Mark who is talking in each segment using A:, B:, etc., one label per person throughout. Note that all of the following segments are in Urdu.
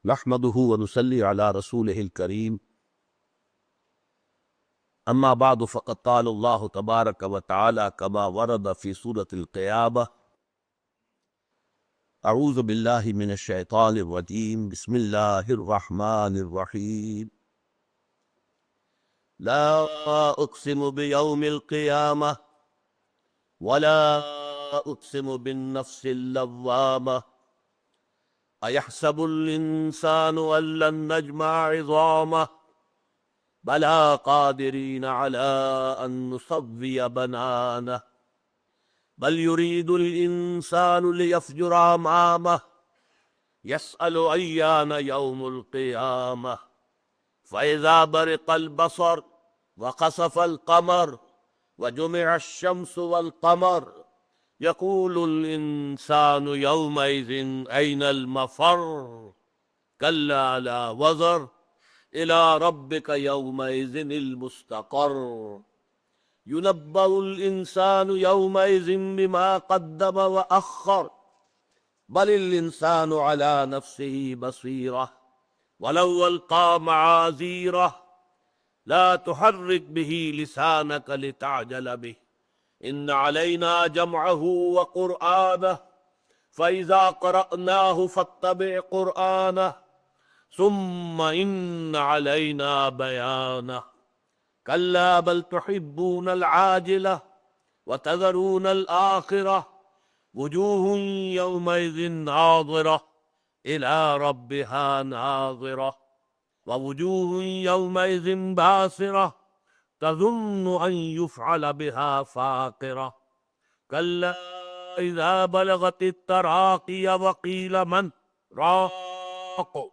A: نحمده ونصلي على رسوله الكريم أما بعد فقد قال الله تبارك وتعالى كما ورد في سورة القيامة أعوذ بالله من الشيطان الرجيم بسم الله الرحمن الرحيم لا أقسم بيوم القيامة ولا أقسم بالنفس اللوامة أيحسب الإنسان أن لن نجمع عظامه بلى قادرين على أن نسوي بنانه بل يريد الإنسان ليفجر أمامه يسأل أيان يوم القيامة فإذا برق البصر وخسف القمر وجمع الشمس والقمر يقول الإنسان يومئذ أين المفر كلا لا وزر إلى ربك يومئذ المستقر ينبأ الإنسان يومئذ بما قدم وأخر بل الإنسان على نفسه بصيرة ولو ألقى معاذيره لا تحرك به لسانك لتعجل به إن علينا جمعه وقرآنه فإذا قرأناه فاتبع قرآنه ثم إن علينا بيانه كلا بل تحبون العاجلة وتذرون الآخرة وجوه يومئذ ناظرة إلى ربها ناظرة ووجوه يومئذ باسرة تظن أن يفعل بها فاقرة كلا إذا بلغت التراقي وقيل من راق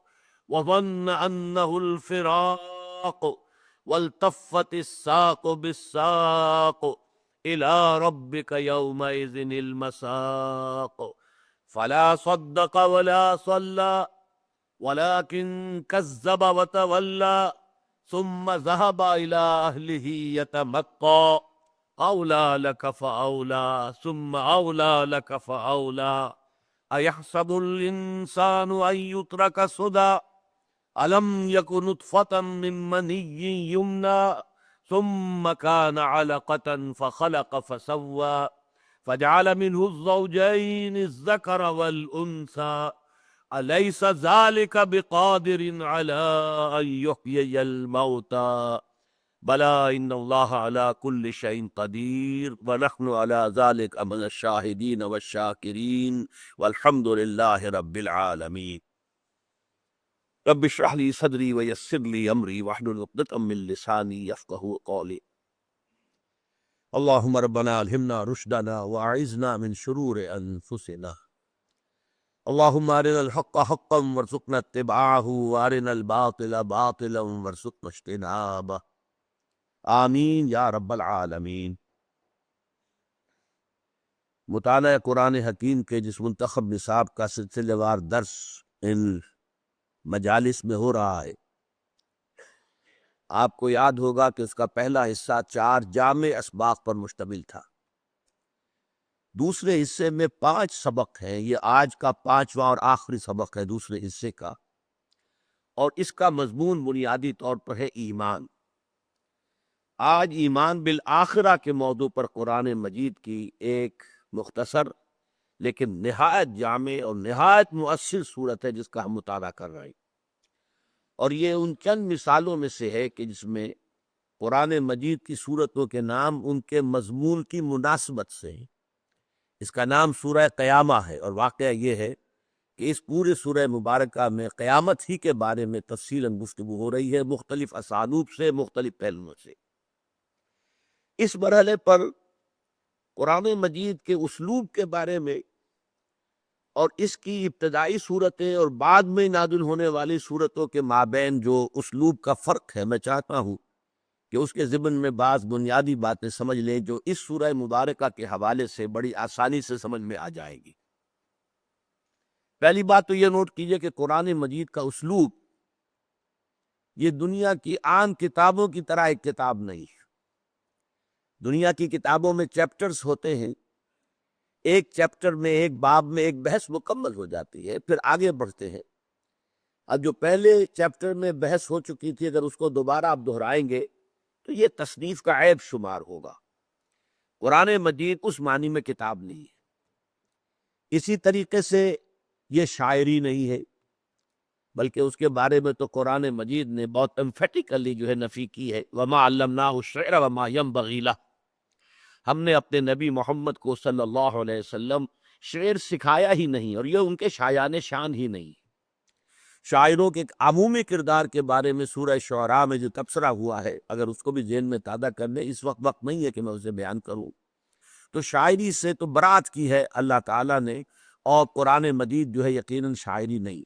A: وظن أنه الفراق والتفت الساق بالساق إلى ربك يومئذ المساق فلا صدق ولا صلى ولكن كذب وتولى ثم ذهب إلى أهله يتمطى أولى لك فأولى ثم أولى لك فأولى أيحسب الإنسان أن يترك سدى ألم يكن نطفة من مني يمنى ثم كان علقة فخلق فسوى فجعل منه الزوجين الذكر والأنثى أليس ذلك بقادر على أن يحيي الموتى بلى إن الله على كل شيء قدير ونحن على ذلك من الشاهدين والشاكرين والحمد لله رب العالمين رب اشرح لي صدري ويسر لي أمري واحلل عقدة من لساني يفقهوا قولي اللهم ربنا ألهمنا رشدنا وأعذنا من شرور أنفسنا اللهم أرنا الحق حقا وارزقنا اتباعه وأرنا الباطل باطلا وارزقنا اجتنابه آمین یا رب العالمین۔ مطالعہ قرآن حکیم کے جس منتخب نصاب کا سلسلہ وار درس ان مجالس میں ہو رہا ہے، آپ کو یاد ہوگا کہ اس کا پہلا حصہ 4 جامع اسباق پر مشتمل تھا۔ دوسرے حصے میں 5 سبق ہیں، یہ آج کا 5واں اور آخری سبق ہے دوسرے حصے کا، اور اس کا مضمون بنیادی طور پر ہے ایمان۔ آج ایمان بالآخرہ کے موضوع پر قرآن مجید کی ایک مختصر لیکن نہایت جامع اور نہایت مؤثر صورت ہے جس کا ہم مطالعہ کر رہے ہیں، اور یہ ان چند مثالوں میں سے ہے کہ جس میں قرآن مجید کی صورتوں کے نام ان کے مضمون کی مناسبت سے ہیں۔ اس کا نام سورہ قیامہ ہے، اور واقعہ یہ ہے کہ اس پورے سورہ مبارکہ میں قیامت ہی کے بارے میں تفصیلاً گفتگو ہو رہی ہے، مختلف اسالوب سے، مختلف پہلوؤں سے۔ اس مرحلے پر قرآن مجید کے اسلوب کے بارے میں اور اس کی ابتدائی صورتیں اور بعد میں نازل ہونے والی صورتوں کے مابین جو اسلوب کا فرق ہے، میں چاہتا ہوں کہ اس کے ضمن میں بعض بنیادی باتیں سمجھ لیں جو اس سورہ مبارکہ کے حوالے سے بڑی آسانی سے سمجھ میں آ جائے گی۔ پہلی بات تو یہ نوٹ کیجئے کہ قرآن مجید کا اسلوب یہ دنیا کی عام کتابوں کی طرح ایک کتاب نہیں ہے۔ دنیا کی کتابوں میں چیپٹرز ہوتے ہیں، ایک چیپٹر میں، ایک باب میں ایک بحث مکمل ہو جاتی ہے، پھر آگے بڑھتے ہیں۔ اب جو پہلے چیپٹر میں بحث ہو چکی تھی، اگر اس کو دوبارہ آپ دہرائیں گے تو یہ تصنیف کا عیب شمار ہوگا۔ قرآن مجید اس معنی میں کتاب نہیں ہے، اسی طریقے سے یہ شاعری نہیں ہے، بلکہ اس کے بارے میں تو قرآن مجید نے بہت امفیٹیکلی جو ہے نفی کی ہے، وما علمناہ الشعر وما ينبغی لہ، ہم نے اپنے نبی محمد کو صلی اللہ علیہ وسلم شعر سکھایا ہی نہیں، اور یہ ان کے شایان شان ہی نہیں۔ شاعروں کے ایک عمومی کردار کے بارے میں سورہ شعراء میں جو تبصرہ ہوا ہے، اگر اس کو بھی ذہن میں تازہ کر لیں، اس وقت نہیں ہے کہ میں اسے بیان کروں، تو شاعری سے تو برات کی ہے اللہ تعالیٰ نے، اور قرآن مجید جو ہے یقیناً شاعری نہیں۔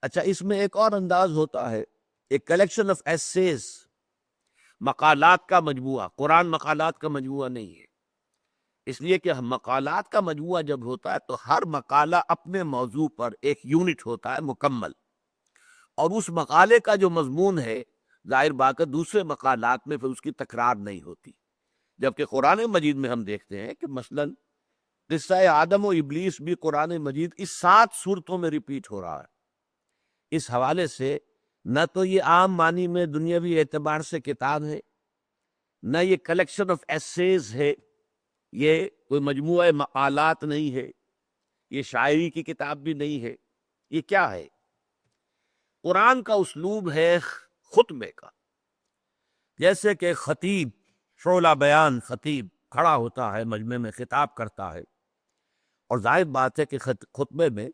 A: اچھا، اس میں ایک اور انداز ہوتا ہے، ایک کلیکشن آف ایسیز، مقالات کا مجموعہ۔ قرآن مقالات کا مجموعہ نہیں ہے، اس لیے کہ مقالات کا مجموعہ جب ہوتا ہے تو ہر مقالہ اپنے موضوع پر ایک یونٹ ہوتا ہے مکمل، اور اس مقالے کا جو مضمون ہے ظاہر بات ہے دوسرے مقالات میں پھر اس کی تکرار نہیں ہوتی، جبکہ قرآن مجید میں ہم دیکھتے ہیں کہ مثلاً قصہ آدم و ابلیس بھی قرآن مجید کی 7 صورتوں میں ریپیٹ ہو رہا ہے۔ اس حوالے سے نہ تو یہ عام معنی میں دنیاوی اعتبار سے کتاب ہے، نہ یہ کلیکشن آف ایسیز ہے، یہ کوئی مجموعہ مقالات نہیں ہے، یہ شاعری کی کتاب بھی نہیں ہے، یہ کیا ہے؟ قرآن کا اسلوب ہے خطبے کا، جیسے کہ خطیب، شعلہ بیان خطیب کھڑا ہوتا ہے مجمع میں خطاب کرتا ہے، اور ظاہر بات ہے کہ خطبے میں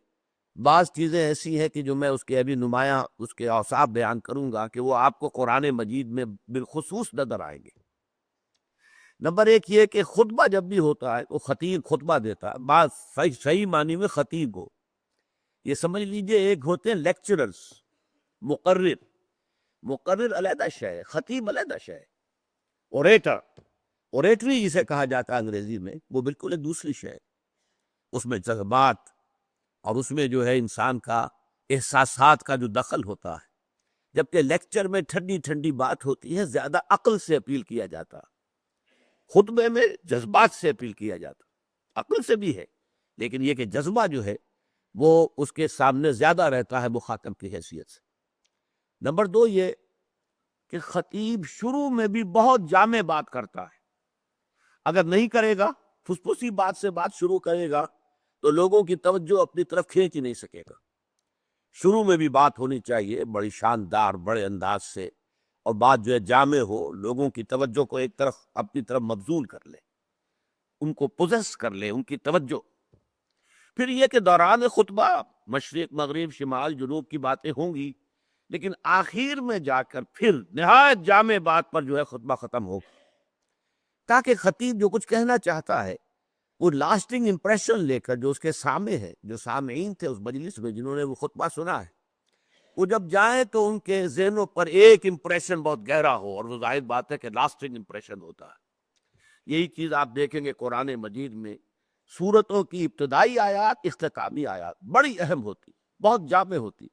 A: بعض چیزیں ایسی ہیں کہ جو میں اس کے ابھی نمایاں اس کے اوصاف بیان کروں گا کہ وہ آپ کو قرآن مجید میں بالخصوص نظر آئیں گے۔ نمبر ایک یہ کہ خطبہ جب بھی ہوتا ہے وہ خطیب خطبہ دیتا ہے، بعض صحیح معنی میں خطیب ہو، یہ سمجھ لیجئے ایک ہوتے ہیں لیکچررز، مقرر علیحدہ شے ہے، خطیب علیحدہ شے ہے، اوریٹری جسے کہا جاتا ہے انگریزی میں، وہ بالکل ایک دوسری شے ہے، اس میں جذبات اور اس میں جو ہے انسان کا احساسات کا جو دخل ہوتا ہے، جبکہ لیکچر میں ٹھنڈی ٹھنڈی بات ہوتی ہے، زیادہ عقل سے اپیل کیا جاتا، خطبے میں جذبات سے اپیل کیا جاتا، عقل سے بھی ہے لیکن یہ کہ جذبہ جو ہے وہ اس کے سامنے زیادہ رہتا ہے مخاطب کی حیثیت سے۔ نمبر دو یہ کہ خطیب شروع میں بھی بہت جامع بات کرتا ہے، اگر نہیں کرے گا، پھسپھسی بات سے بات شروع کرے گا تو لوگوں کی توجہ اپنی طرف کھینچ ہی نہیں سکے گا۔ شروع میں بھی بات ہونی چاہیے بڑی شاندار، بڑے انداز سے، اور بات جو ہے جامع ہو، لوگوں کی توجہ کو ایک طرف اپنی طرف مبذول کر لے، ان کو پوزیس کر لے، ان کی توجہ۔ پھر یہ کہ دوران خطبہ مشرق مغرب شمال جنوب کی باتیں ہوں گی، لیکن آخر میں جا کر پھر نہایت جامع بات پر جو ہے خطبہ ختم ہو، تاکہ خطیب جو کچھ کہنا چاہتا ہے وہ لاسٹنگ امپریشن لے کر جو اس کے سامنے ہے، جو سامعین تھے اس مجلس میں جنہوں نے وہ خطبہ سنا ہے، وہ جب جائیں تو ان کے ذہنوں پر ایک امپریشن بہت گہرا ہو، اور وہ ظاہر بات ہے کہ لاسٹنگ امپریشن ہوتا ہے۔ یہی چیز آپ دیکھیں گے قرآن مجید میں، سورتوں کی ابتدائی آیات، اختتامی آیات بڑی اہم ہوتی، بہت جامع ہوتی،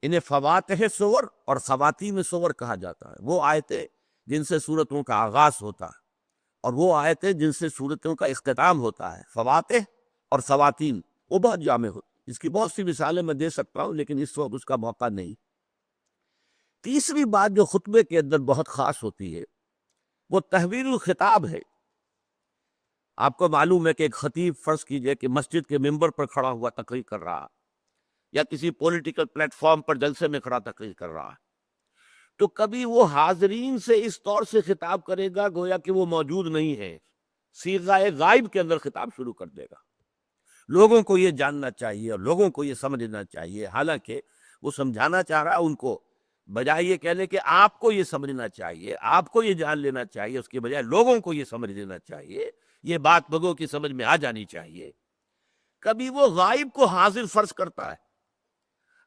A: انہیں فواتح سور اور خواتین سور کہا جاتا ہے، وہ آیتیں جن سے سورتوں کا آغاز ہوتا ہے اور وہ آیتیں جن سے سورتوں کا اختتام ہوتا ہے، فواتح اور خواتین، وہ بہت جامع ہوتی۔ اس کی بہت سی مثالیں میں دے سکتا ہوں لیکن اس وقت اس کا موقع نہیں۔ تیسری بات جو خطبے کے اندر بہت خاص ہوتی ہے وہ تحویل الخطاب ہے۔ آپ کو معلوم ہے کہ ایک خطیب فرض کیجئے کہ مسجد کے ممبر پر کھڑا ہوا تقریر کر رہا، یا کسی پولیٹیکل پلیٹ فارم پر جلسے میں کھڑا تقریر کر رہا ہے، تو کبھی وہ حاضرین سے اس طور سے خطاب کرے گا گویا کہ وہ موجود نہیں ہے، صیغہ غائب کے اندر خطاب شروع کر دے گا۔ لوگوں کو یہ جاننا چاہیے اور لوگوں کو یہ سمجھنا چاہیے، حالانکہ وہ سمجھانا چاہ رہا ہے ان کو، بجائے یہ کہنے کہ آپ کو یہ سمجھنا چاہیے، آپ کو یہ جان لینا چاہیے، اس کے بجائے لوگوں کو یہ سمجھ لینا چاہیے، یہ بات لوگوں کی سمجھ میں آ جانی چاہیے۔ کبھی وہ غائب کو حاضر فرض کرتا ہے۔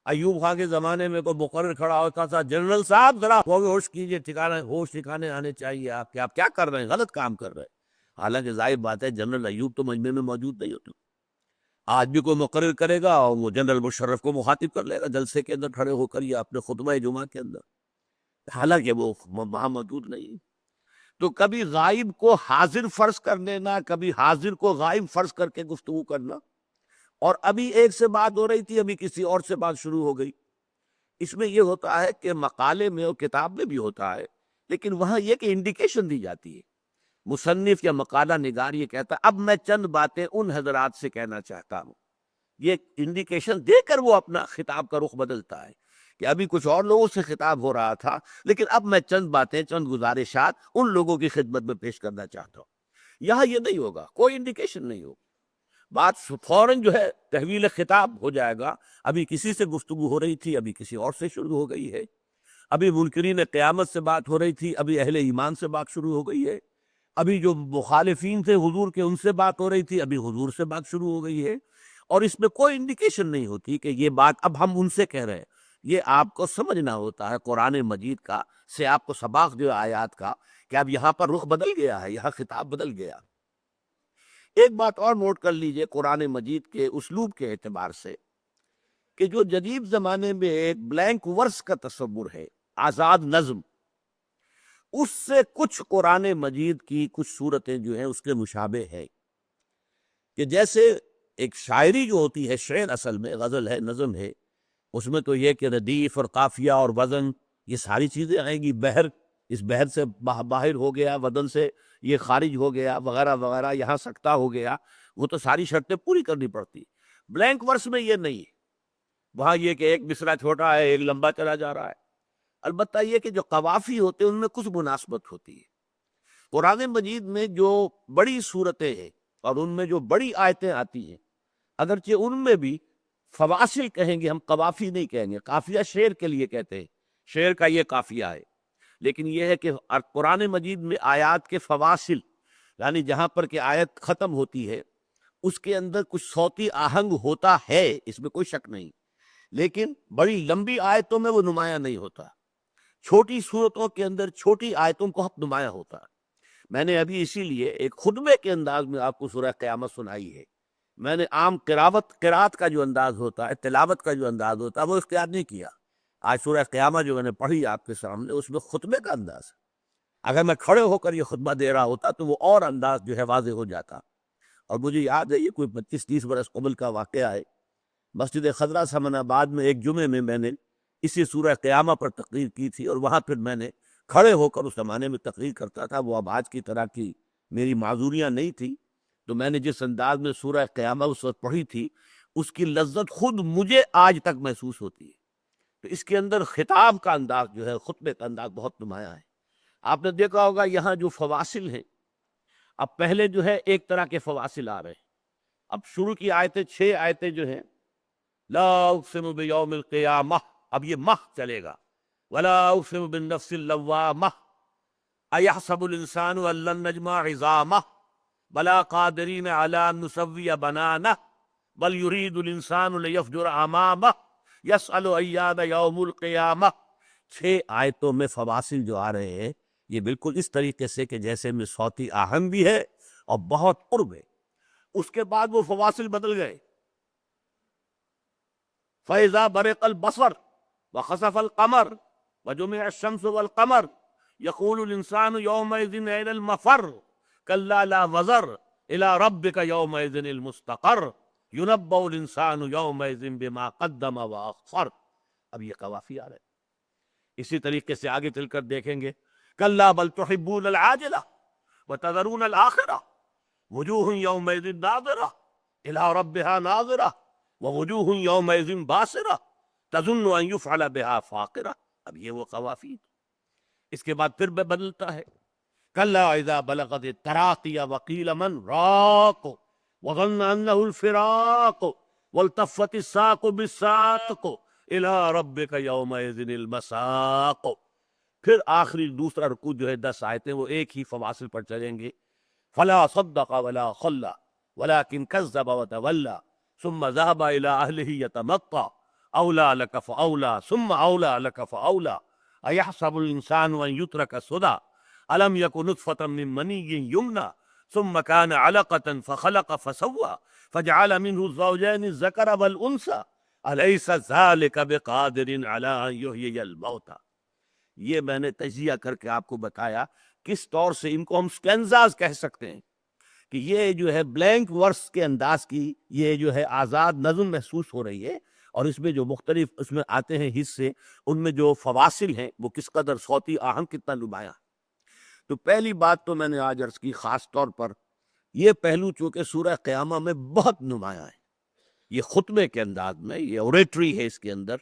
A: ایوب خان کے زمانے میں کوئی مقرر کھڑا ہوتا تھا، جنرل صاحب ذرا ہوش کیجئے، ہوش ٹھکانے آنے چاہیے، آپ کیا کر رہے ہیں، غلط کام کر رہے ہیں۔ حالانکہ ظاہر بات ہے جنرل ایوب تو مجمع میں موجود نہیں ہوتے۔ آج بھی کوئی مقرر کرے گا اور وہ جنرل مشرف کو مخاطب کر لے گا جلسے کے اندر کھڑے ہو کر یا اپنے خطبہ جمعہ کے اندر، حالانکہ وہ وہاں موجود نہیں۔ تو کبھی غائب کو حاضر فرض کر لینا، کبھی حاضر کو غائب فرض کر کے گفتگو کرنا، اور ابھی ایک سے بات ہو رہی تھی، ابھی کسی اور سے بات شروع ہو گئی۔ اس میں یہ ہوتا ہے کہ مقالے میں اور کتاب میں بھی ہوتا ہے، لیکن وہاں یہ کہ انڈیکیشن دی جاتی ہے۔ مصنف یا مقالہ نگار یہ کہتا ہے اب میں چند باتیں ان حضرات سے کہنا چاہتا ہوں، یہ انڈیکیشن دے کر وہ اپنا خطاب کا رخ بدلتا ہے کہ ابھی کچھ اور لوگوں سے خطاب ہو رہا تھا، لیکن اب میں چند باتیں، چند گزارشات ان لوگوں کی خدمت میں پیش کرنا چاہتا ہوں۔ یہاں یہ نہیں ہوگا، کوئی انڈیکیشن نہیں ہوگا، بات فوراً جو ہے تحویل خطاب ہو جائے گا۔ ابھی کسی سے گفتگو ہو رہی تھی، ابھی کسی اور سے شروع ہو گئی ہے، ابھی منکرین قیامت سے بات ہو رہی تھی، ابھی اہل ایمان سے بات شروع ہو گئی ہے، ابھی جو مخالفین تھے حضور کے ان سے بات ہو رہی تھی، ابھی حضور سے بات شروع ہو گئی ہے، اور اس میں کوئی انڈیکیشن نہیں ہوتی کہ یہ بات اب ہم ان سے کہہ رہے ہیں۔ یہ آپ کو سمجھنا ہوتا ہے قرآن مجید کا، سے آپ کو سباق جو آیات کا، کہ اب یہاں پر رخ بدل گیا ہے، یہاں خطاب بدل گیا۔ ایک بات اور نوٹ کر لیجئے قرآن مجید کے اسلوب کے اعتبار سے، کہ جو جدید زمانے میں ایک بلینک ورس کا تصور ہے، آزاد نظم، اس سے کچھ قرآن مجید کی کچھ صورتیں جو ہیں اس کے مشابہ ہے، کہ جیسے ایک شاعری جو ہوتی ہے، شعر اصل میں غزل ہے، نظم ہے، اس میں تو یہ کہ ردیف اور قافیہ اور وزن یہ ساری چیزیں آئیں گی، بحر اس بحر سے باہر ہو گیا، وزن سے یہ خارج ہو گیا، وغیرہ وغیرہ، یہاں سکتا ہو گیا، وہ تو ساری شرطیں پوری کرنی پڑتی۔ بلینک ورس میں یہ نہیں ہے، وہاں یہ کہ ایک مصرع چھوٹا ہے، ایک لمبا چلا جا رہا ہے۔ البتہ یہ کہ جو قوافی ہوتے ہیں ان میں کچھ مناسبت ہوتی ہے۔ قرآن مجید میں جو بڑی صورتیں ہیں اور ان میں جو بڑی آیتیں آتی ہیں، اگرچہ ان میں بھی فواصل کہیں گے، ہم قوافی نہیں کہیں گے، قافیہ شعر کے لیے کہتے ہیں، شعر کا یہ قافیہ ہے، لیکن یہ ہے کہ قرآن مجید میں آیات کے فواصل، یعنی جہاں پر کہ آیت ختم ہوتی ہے اس کے اندر کچھ صوتی آہنگ ہوتا ہے، اس میں کوئی شک نہیں، لیکن بڑی لمبی آیتوں میں وہ نمایاں نہیں ہوتا، چھوٹی صورتوں کے اندر چھوٹی آیتوں کو حق نمایاں ہوتا ہے۔ میں نے ابھی اسی لیے ایک خطبے کے انداز میں آپ کو سورہ قیامت سنائی ہے۔ میں نے عام قرات کا جو انداز ہوتا ہے، تلاوت کا جو انداز ہوتا ہے، وہ اختیار نہیں کیا۔ آج سورہ قیامت جو میں نے پڑھی آپ کے سامنے، اس میں خطبے کا انداز ہے۔ اگر میں کھڑے ہو کر یہ خطبہ دے رہا ہوتا تو وہ اور انداز جو ہے واضح ہو جاتا۔ اور مجھے یاد ہے یہ کوئی 25-30 برس قبل کا واقعہ ہے، مسجد خضرہ سمن آباد میں ایک جمعے میں نے اسی سورہ قیامہ پر تقریر کی تھی، اور وہاں پھر میں نے کھڑے ہو کر اس زمانے میں تقریر کرتا تھا، وہ اب آج کی طرح کی میری معذوریاں نہیں تھی، تو میں نے جس انداز میں سورہ قیامہ اس وقت پڑھی تھی، اس کی لذت خود مجھے آج تک محسوس ہوتی ہے۔ تو اس کے اندر خطاب کا انداز جو ہے، خطبے کا انداز بہت نمایاں ہے۔ آپ نے دیکھا ہوگا یہاں جو فواصل ہیں، اب پہلے جو ہے ایک طرح کے فواصل آ رہے ہیں، اب شروع کی آیتیں 6 آیتیں جو ہیں، لا اقسم بیوم القیامہ، اب یہ مہ چلے گا، ولا اقسم بالنفس اللوامہ، ایحسب الانسان ان لن نجمع عظامہ، بلا قادرین علی ان نسوی بنانہ، بل یرید الانسان لیفجر امامہ، یسأل ایان یوم القیامہ۔ 6 آیتوں میں فواصل جو آ رہے ہیں، یہ بالکل اس طریقے سے کہ جیسے میں صوتی آہنگ بھی ہے اور بہت قرب ہے۔ اس کے بعد وہ فواصل بدل گئے، فَإِذَا بَرِقَ الْبَصَرُ وَخَسَفَ الْقَمَرُ وَجُمِعَ الشَّمْسُ وَالْقَمَرُ يَقُولُ الْإِنسَانُ يَوْمَئِذٍ أَيْنَ الْمَفَرُّ كَلَّا لَا وَزَرَ إِلَىٰ رَبِّكَ يَوْمَئِذٍ الْمُسْتَقَرُّ يُنَبَّأُ الْإِنسَانُ يَوْمَئِذٍ بِمَا قَدَّمَ وَأَخَّرَ۔ اب یہ قوافی آ رہے ہیں۔ اسی طریقے سے آگے چل کر دیکھیں گے، كَلَّا بَلْ تُحِبُّونَ الْعَاجِلَةَ وَتَذَرُونَ الْآخِرَةَ وُجُوهٌ يَوْمَئِذٍ نَاظِرَةٌ إِلَىٰ رَبِّهَا نَاظِرَةٌ وَوُجُوهٌ يَوْمَئِذٍ بَاسِرَةٌ تَظُنُّ أَن يُفْعَلَ بِهَا فَاقِرَةٌ۔ اب یہ وہ قوافی۔ اس کے بعد پھر بدلتا ہے، كَلَّا إِذَا بَلَغَتِ التَّرَاقِيَ وَقِيلَ مَنْ رَاقٍ وَظَنَّ أَنَّهُ الْفِرَاقُ وَالْتَفَّتِ السَّاقُ بِالسَّاقِ إِلَىٰ رَبِّكَ يَوْمَئِذٍ الْمَسَاقُ۔ پھر آخری دوسرا رکوع جو ہے 10 آیتیں، وہ ایک ہی فواصل پر چلیں گے، فَلَا صَدَّقَ وَلَا صَلَّىٰ وَلَٰكِنْ كَذَّبَ وَتَوَلَّىٰ ثُمَّ ذَهَبَ إِلَىٰ أَهْلِهِ يَتَمَطَّىٰ أَوْلَىٰ لَكَ فَأَوْلَىٰ ثُمَّ أَوْلَىٰ لَكَ فَأَوْلَىٰ أَيَحْسَبُ الْإِنسَانُ أَن يُتْرَكَ سُدًى أَلَمْ يَكُ نُطْفَةً مِّن مَّنِيٍّ يُمْنَىٰ ثُمَّ كَانَ عَلَقَةً فَخَلَقَ فَسَوَّىٰ فَجَعَلَ مِنْهُ الزَّوْجَيْنِ الذَّكَرَ وَالْأُنثَىٰ أَلَيْسَ ذَٰلِكَ بِقَادِرٍ عَلَىٰ أَن يُحْيِيَ الْمَوْتَىٰ۔ یہ میں نے تجزیہ کر کے آپ کو بتایا کس طور سے ان کو ہم سٹینزاز کہہ سکتے ہیں، کہ یہ جو ہے بلینک ورس کے انداز کی یہ جو ہے آزاد نظم محسوس ہو رہی ہے، اور اس میں جو مختلف اس میں آتے ہیں حصے، ان میں جو فواصل ہیں وہ کس قدر صوتی آہنگ کتنا نمایاں۔ تو پہلی بات تو میں نے آج عرض کی، خاص طور پر یہ پہلو چونکہ سورہ قیامہ میں بہت نمایاں ہے، یہ خطبے کے انداز میں، یہ اوریٹری ہے، اس کے اندر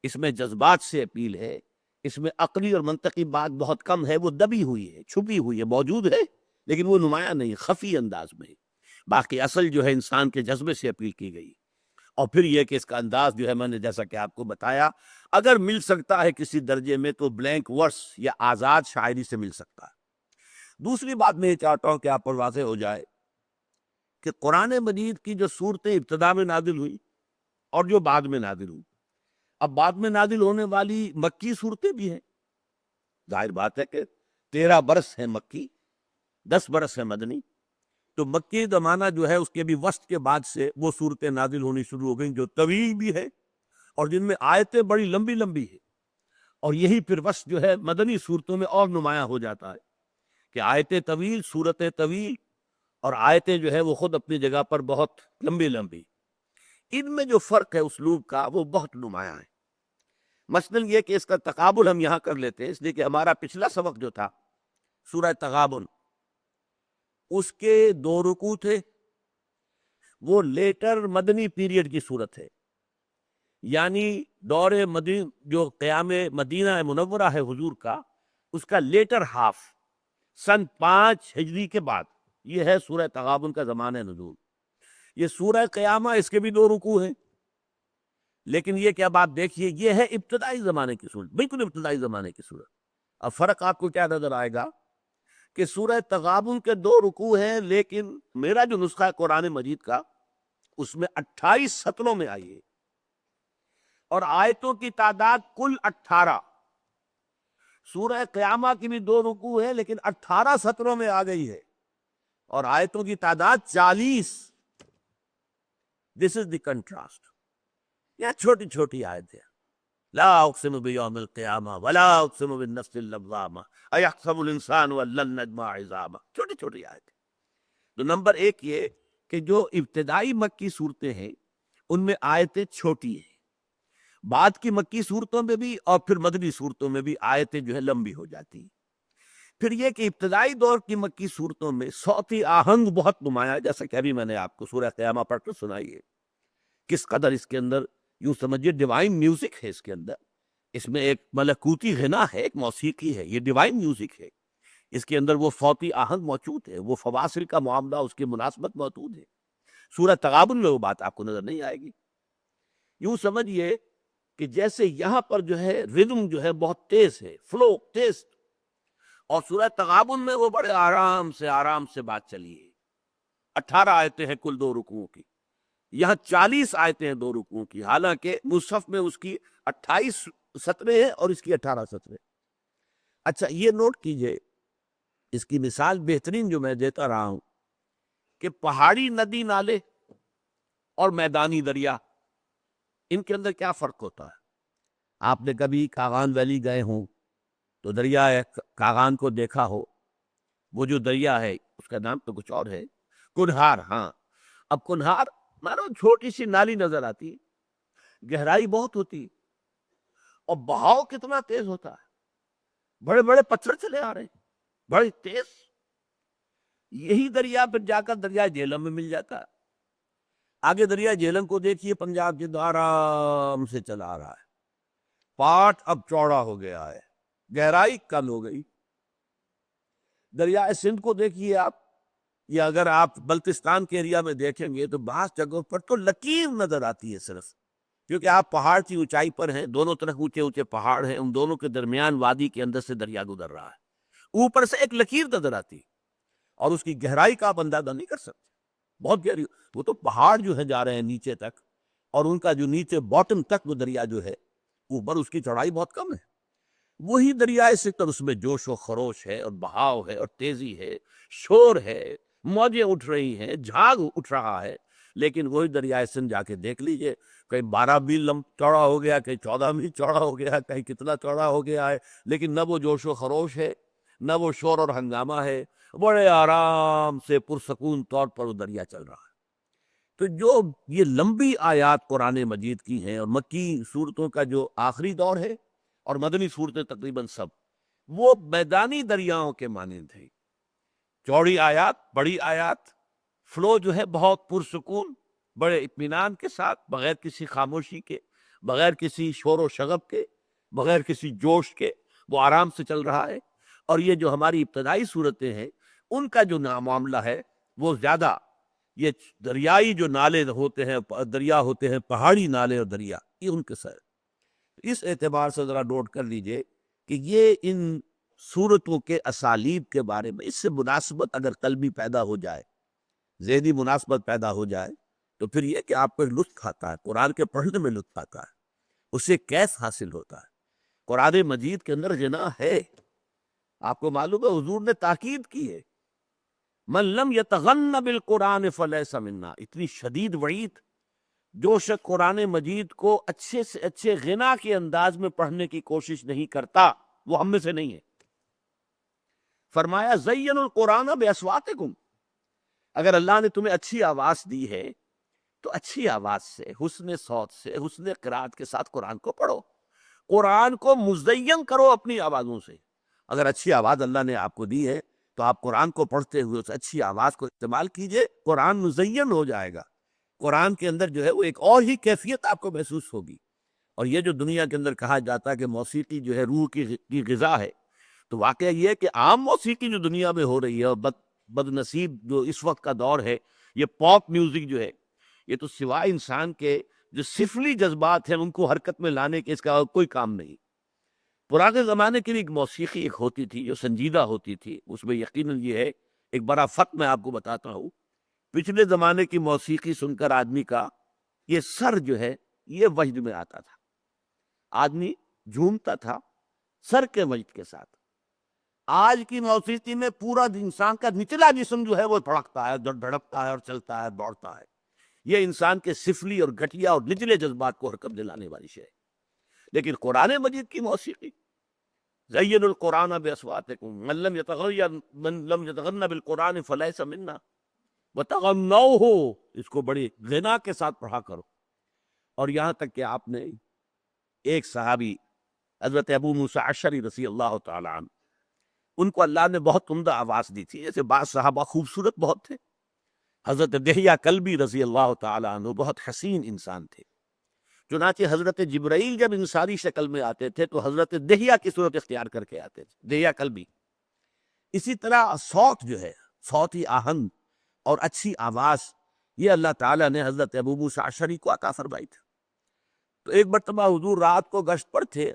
A: اس میں جذبات سے اپیل ہے، اس میں عقلی اور منطقی بات بہت کم ہے، وہ دبی ہوئی ہے، چھپی ہوئی ہے، موجود ہے لیکن وہ نمایاں نہیں، خفی انداز میں ہے۔ باقی اصل جو ہے انسان کے جذبے سے اپیل کی گئی، اور پھر یہ کہ اس کا انداز جو ہے میں نے جیسا کہ آپ کو بتایا، اگر مل سکتا ہے کسی درجے میں تو بلینک ورس یا آزاد شاعری سے مل سکتا ہے۔ دوسری بات میں یہ چاہتا ہوں کہ آپ پر واضح ہو جائے کہ قرآن مجید کی جو صورتیں ابتدا میں نازل ہوئی اور جو بعد میں نازل ہوئی، اب بعد میں نازل ہونے والی مکی صورتیں بھی ہیں، ظاہر بات ہے کہ 13 برس ہیں مکی، 10 برس ہے مدنی، تو مکی زمانہ جو ہے اس کے بھی وسط کے بعد سے وہ صورتیں نازل ہونی شروع ہو گئیں جو طویل بھی ہے اور جن میں آیتیں بڑی لمبی لمبی ہیں، اور یہی پھر وسط جو ہے مدنی صورتوں میں اور نمایاں ہو جاتا ہے کہ آیتیں طویل، صورتیں طویل، اور آیتیں جو ہے وہ خود اپنی جگہ پر بہت لمبی لمبی۔ ان میں جو فرق ہے اسلوب کا وہ بہت نمایاں ہے۔ مثلاً یہ کہ اس کا تقابل ہم یہاں کر لیتے ہیں، اس لیے کہ ہمارا پچھلا سبق جو تھا سورہ تغابن، اس کے 2 رکوع تھے، وہ لیٹر مدنی پیریڈ کی صورت ہے، یعنی دور مدین جو قیام مدینہ منورہ ہے حضور کا، اس کا لیٹر ہاف، سن 5 ہجری کے بعد، یہ ہے سورہ تغابن کا زمانہ نزول۔ یہ سورہ قیامہ، اس کے بھی 2 رکوع ہیں، لیکن یہ کیا بات دیکھیے، یہ ہے ابتدائی زمانے کی صورت، بالکل ابتدائی زمانے کی صورت۔ اب فرق آپ کو کیا نظر آئے گا کہ سورہ تغابن کے 2 رکوع ہیں، لیکن میرا جو نسخہ ہے قرآن مجید کا، اس میں 28 سطروں میں آئی ہے، اور آیتوں کی تعداد کل 18۔ سورہ قیامہ کی بھی 2 رکوع ہیں لیکن 18 سطروں میں آ گئی ہے، اور آیتوں کی تعداد 40۔ دس از دی کنٹراسٹ۔ یہاں چھوٹی چھوٹی آیتیں، لا اقسم بیوم القیامہ ولا اقسم بالنفس اللوامہ ایحسب الانسان ان لن نجمع عظامہ، چھوٹی چھوٹی آیتیں۔ تو نمبر 1 یہ کہ جو ابتدائی مکی صورتیں ہیں ان میں آیتیں چھوٹی ہیں، بعد کی مکی صورتوں میں بھی اور پھر مدنی صورتوں میں بھی آیتیں جو ہے لمبی ہو جاتی ہیں۔ پھر یہ کہ ابتدائی دور کی مکی صورتوں میں صوتی آہنگ بہت نمایاں ہے، جیسا کہ ابھی میں نے آپ کو سورہ قیامہ پڑھ کر سنائی ہے، کس قدر اس کے اندر یوں سمجھیے ڈیوائن میوزک ہے، اس کے اندر، اس میں ایک ملکوتی غنا ہے، ایک موسیقی ہے، یہ ڈیوائن میوزک ہے، اس کے اندر وہ صوتی آہنگ موجود ہے، وہ فواصل کا معاملہ، اس کی مناسبت موجود ہے۔ سورہ تغابن میں وہ بات آپ کو نظر نہیں آئے گی۔ یوں سمجھیے کہ جیسے یہاں پر جو ہے ردم جو ہے بہت تیز ہے، فلو تیز، اور سورہ تغابن میں وہ بڑے آرام سے بات چلی ہے۔ 18 آیتیں ہیں کل 2 رکوعوں کی، یہاں 40 آیتیں ہیں 2 رکوعوں کی، حالانکہ مصحف میں اس کی 28 سطریں ہیں اور اس کی 18 سطریں۔ اچھا یہ نوٹ کیجئے، اس کی مثال بہترین جو میں دیتا رہا ہوں کہ پہاڑی ندی نالے اور میدانی دریا، ان کے اندر کیا فرق ہوتا ہے؟ آپ نے کبھی کاغان ویلی گئے ہوں تو دریا کاغان کو دیکھا ہو، وہ جو دریا ہے اس کا نام تو کچھ اور ہے، کنہار۔ ہاں، اب کنہار مانو چھوٹی سی نالی نظر آتی ہے، گہرائی بہت ہوتی ہے، اور بہاؤ کتنا تیز ہوتا ہے، بڑے بڑے پتھر چلے آ رہے ہیں بڑے تیز۔ یہی دریا پھر جا کر دریائے جہلم میں مل جاتا ہے۔ آگے دریائے جہلم کو دیکھیے، پنجاب جد آرام سے چلا آ رہا ہے، پاٹ اب چوڑا ہو گیا ہے، گہرائی کم ہو گئی۔ دریائے سندھ کو دیکھیے آپ، یا اگر آپ بلتستان کے ایریا میں دیکھیں گے تو بعض جگہوں پر تو لکیر نظر آتی ہے صرف، کیونکہ آپ پہاڑ کی اونچائی پر ہیں، دونوں طرف اونچے اونچے پہاڑ ہیں، ان دونوں کے درمیان وادی کے اندر سے دریا گزر رہا ہے، اوپر سے ایک لکیر نظر آتی ہے، اور اس کی گہرائی کا آپ اندازہ نہیں کر سکتے، بہت گہری۔ وہ تو پہاڑ جو ہے جا رہے ہیں نیچے تک، اور ان کا جو نیچے باٹم تک وہ دریا جو ہے اوپر، اس کی چوڑائی بہت کم ہے۔ وہی دریائے ستر، اس میں جوش و خروش ہے اور بہاؤ ہے اور تیزی ہے، شور ہے، موجیں اٹھ رہی ہیں، جھاگ اٹھ رہا ہے، لیکن وہی دریائے سندھ جا کے دیکھ لیجئے، کہیں 12 میل چوڑا ہو گیا، کہیں 14 میل چوڑا ہو گیا، کہیں کتنا چوڑا ہو گیا ہے، لیکن نہ وہ جوش و خروش ہے، نہ وہ شور اور ہنگامہ ہے، بڑے آرام سے پرسکون طور پر وہ دریا چل رہا ہے۔ تو جو یہ لمبی آیات قرآن مجید کی ہیں، اور مکی صورتوں کا جو آخری دور ہے اور مدنی صورتیں تقریباً سب، وہ میدانی دریاؤں کے مانند ہیں۔ چوڑی آیات، بڑی آیات، فلو جو ہے بہت پرسکون، بڑے اطمینان کے ساتھ، بغیر کسی خاموشی کے، بغیر کسی شور و شغب کے، بغیر کسی جوش کے، وہ آرام سے چل رہا ہے۔ اور یہ جو ہماری ابتدائی صورتیں ہیں، ان کا جو معاملہ ہے وہ زیادہ یہ دریائی جو نالے ہوتے ہیں، دریا ہوتے ہیں، پہاڑی نالے اور دریا، یہ ان کے سر اس اعتبار سے ذرا نوٹ کر لیجئے کہ یہ ان صورتوں کے اسالیب کے بارے میں اس سے مناسبت اگر قلبی پیدا ہو جائے، ذہنی مناسبت پیدا ہو جائے، تو پھر یہ کہ آپ کو لطف آتا ہے، قرآن کے پڑھنے میں لطف آتا ہے، اس سے کیف حاصل ہوتا ہے۔ قرآن مجید کے اندر غنا ہے، آپ کو معلوم ہے حضور نے تاکید کی ہے، من لم یتغن بالقرآن فلیس منا، اتنی شدید وعید۔ جو شخص قرآن مجید کو اچھے سے اچھے غنا کے انداز میں پڑھنے کی کوشش نہیں کرتا، وہ ہم میں سے نہیں ہے۔ فرمایا زین القرآن باصواتکم، اگر اللہ نے تمہیں اچھی آواز دی ہے تو اچھی آواز سے، حسن صوت سے، حسن قرات کے ساتھ قرآن کو پڑھو، قرآن کو مزین کرو اپنی آوازوں سے۔ اگر اچھی آواز اللہ نے آپ کو دی ہے تو آپ قرآن کو پڑھتے ہوئے اس اچھی آواز کو استعمال کیجئے، قرآن مزین ہو جائے گا، قرآن کے اندر جو ہے وہ ایک اور ہی کیفیت آپ کو محسوس ہوگی۔ اور یہ جو دنیا کے اندر کہا جاتا ہے کہ موسیقی جو ہے روح کی غذا ہے، تو واقعہ یہ ہے کہ عام موسیقی جو دنیا میں ہو رہی ہے، اور بد نصیب جو اس وقت کا دور ہے، یہ پاپ میوزک جو ہے، یہ تو سوائے انسان کے جو سفلی جذبات ہیں ان کو حرکت میں لانے کے اس کا کوئی کام نہیں۔ پرانے زمانے کی بھی ایک موسیقی ایک ہوتی تھی جو سنجیدہ ہوتی تھی، اس میں یقیناً یہ ہے، ایک بڑا فرق میں آپ کو بتاتا ہوں۔ پچھلے زمانے کی موسیقی سن کر آدمی کا یہ سر جو ہے یہ وجد میں آتا تھا، آدمی جھومتا تھا سر کے وجد کے ساتھ۔ آج کی موسیقی میں پورا انسان کا نچلا جسم جو ہے وہ دھڑکتا ہے، دھڑکتا ہے اور چلتا ہے، دوڑتا ہے۔ یہ انسان کے سفلی اور گھٹیا اور نچلے جذبات کو حرکت دلانے والی شے ہے۔ لیکن قرآن مجید کی موسیقی زین القرآن باصواتکم من لم یتغن بالقرآن فلیس منا وتغنوہ، اس کو بڑی غنا کے ساتھ پڑھا کرو۔ اور یہاں تک کہ آپ نے ایک صحابی حضرت ابو موسیٰ اشعری رضی اللہ تعالی عنہ، ان کو اللہ نے بہت عمدہ آواز دی تھی، جیسے بعض صحابہ خوبصورت بہت تھے۔ حضرت دہیہ کلبی رضی اللہ تعالی عنہ بہت حسین انسان تھے، چنانچہ حضرت جبرائیل جب انسانی شکل میں آتے تھے تو حضرت دہیہ کی صورت اختیار کر کے آتے تھے، دہیہ کلبی۔ اسی طرح صوت جو ہے، صوتی آہنگ اور اچھی آواز، یہ اللہ تعالیٰ نے حضرت ابو موسیٰ اشعری کو عطا فرمائی تھی۔ تو ایک مرتبہ حضور رات کو گشت پر تھے،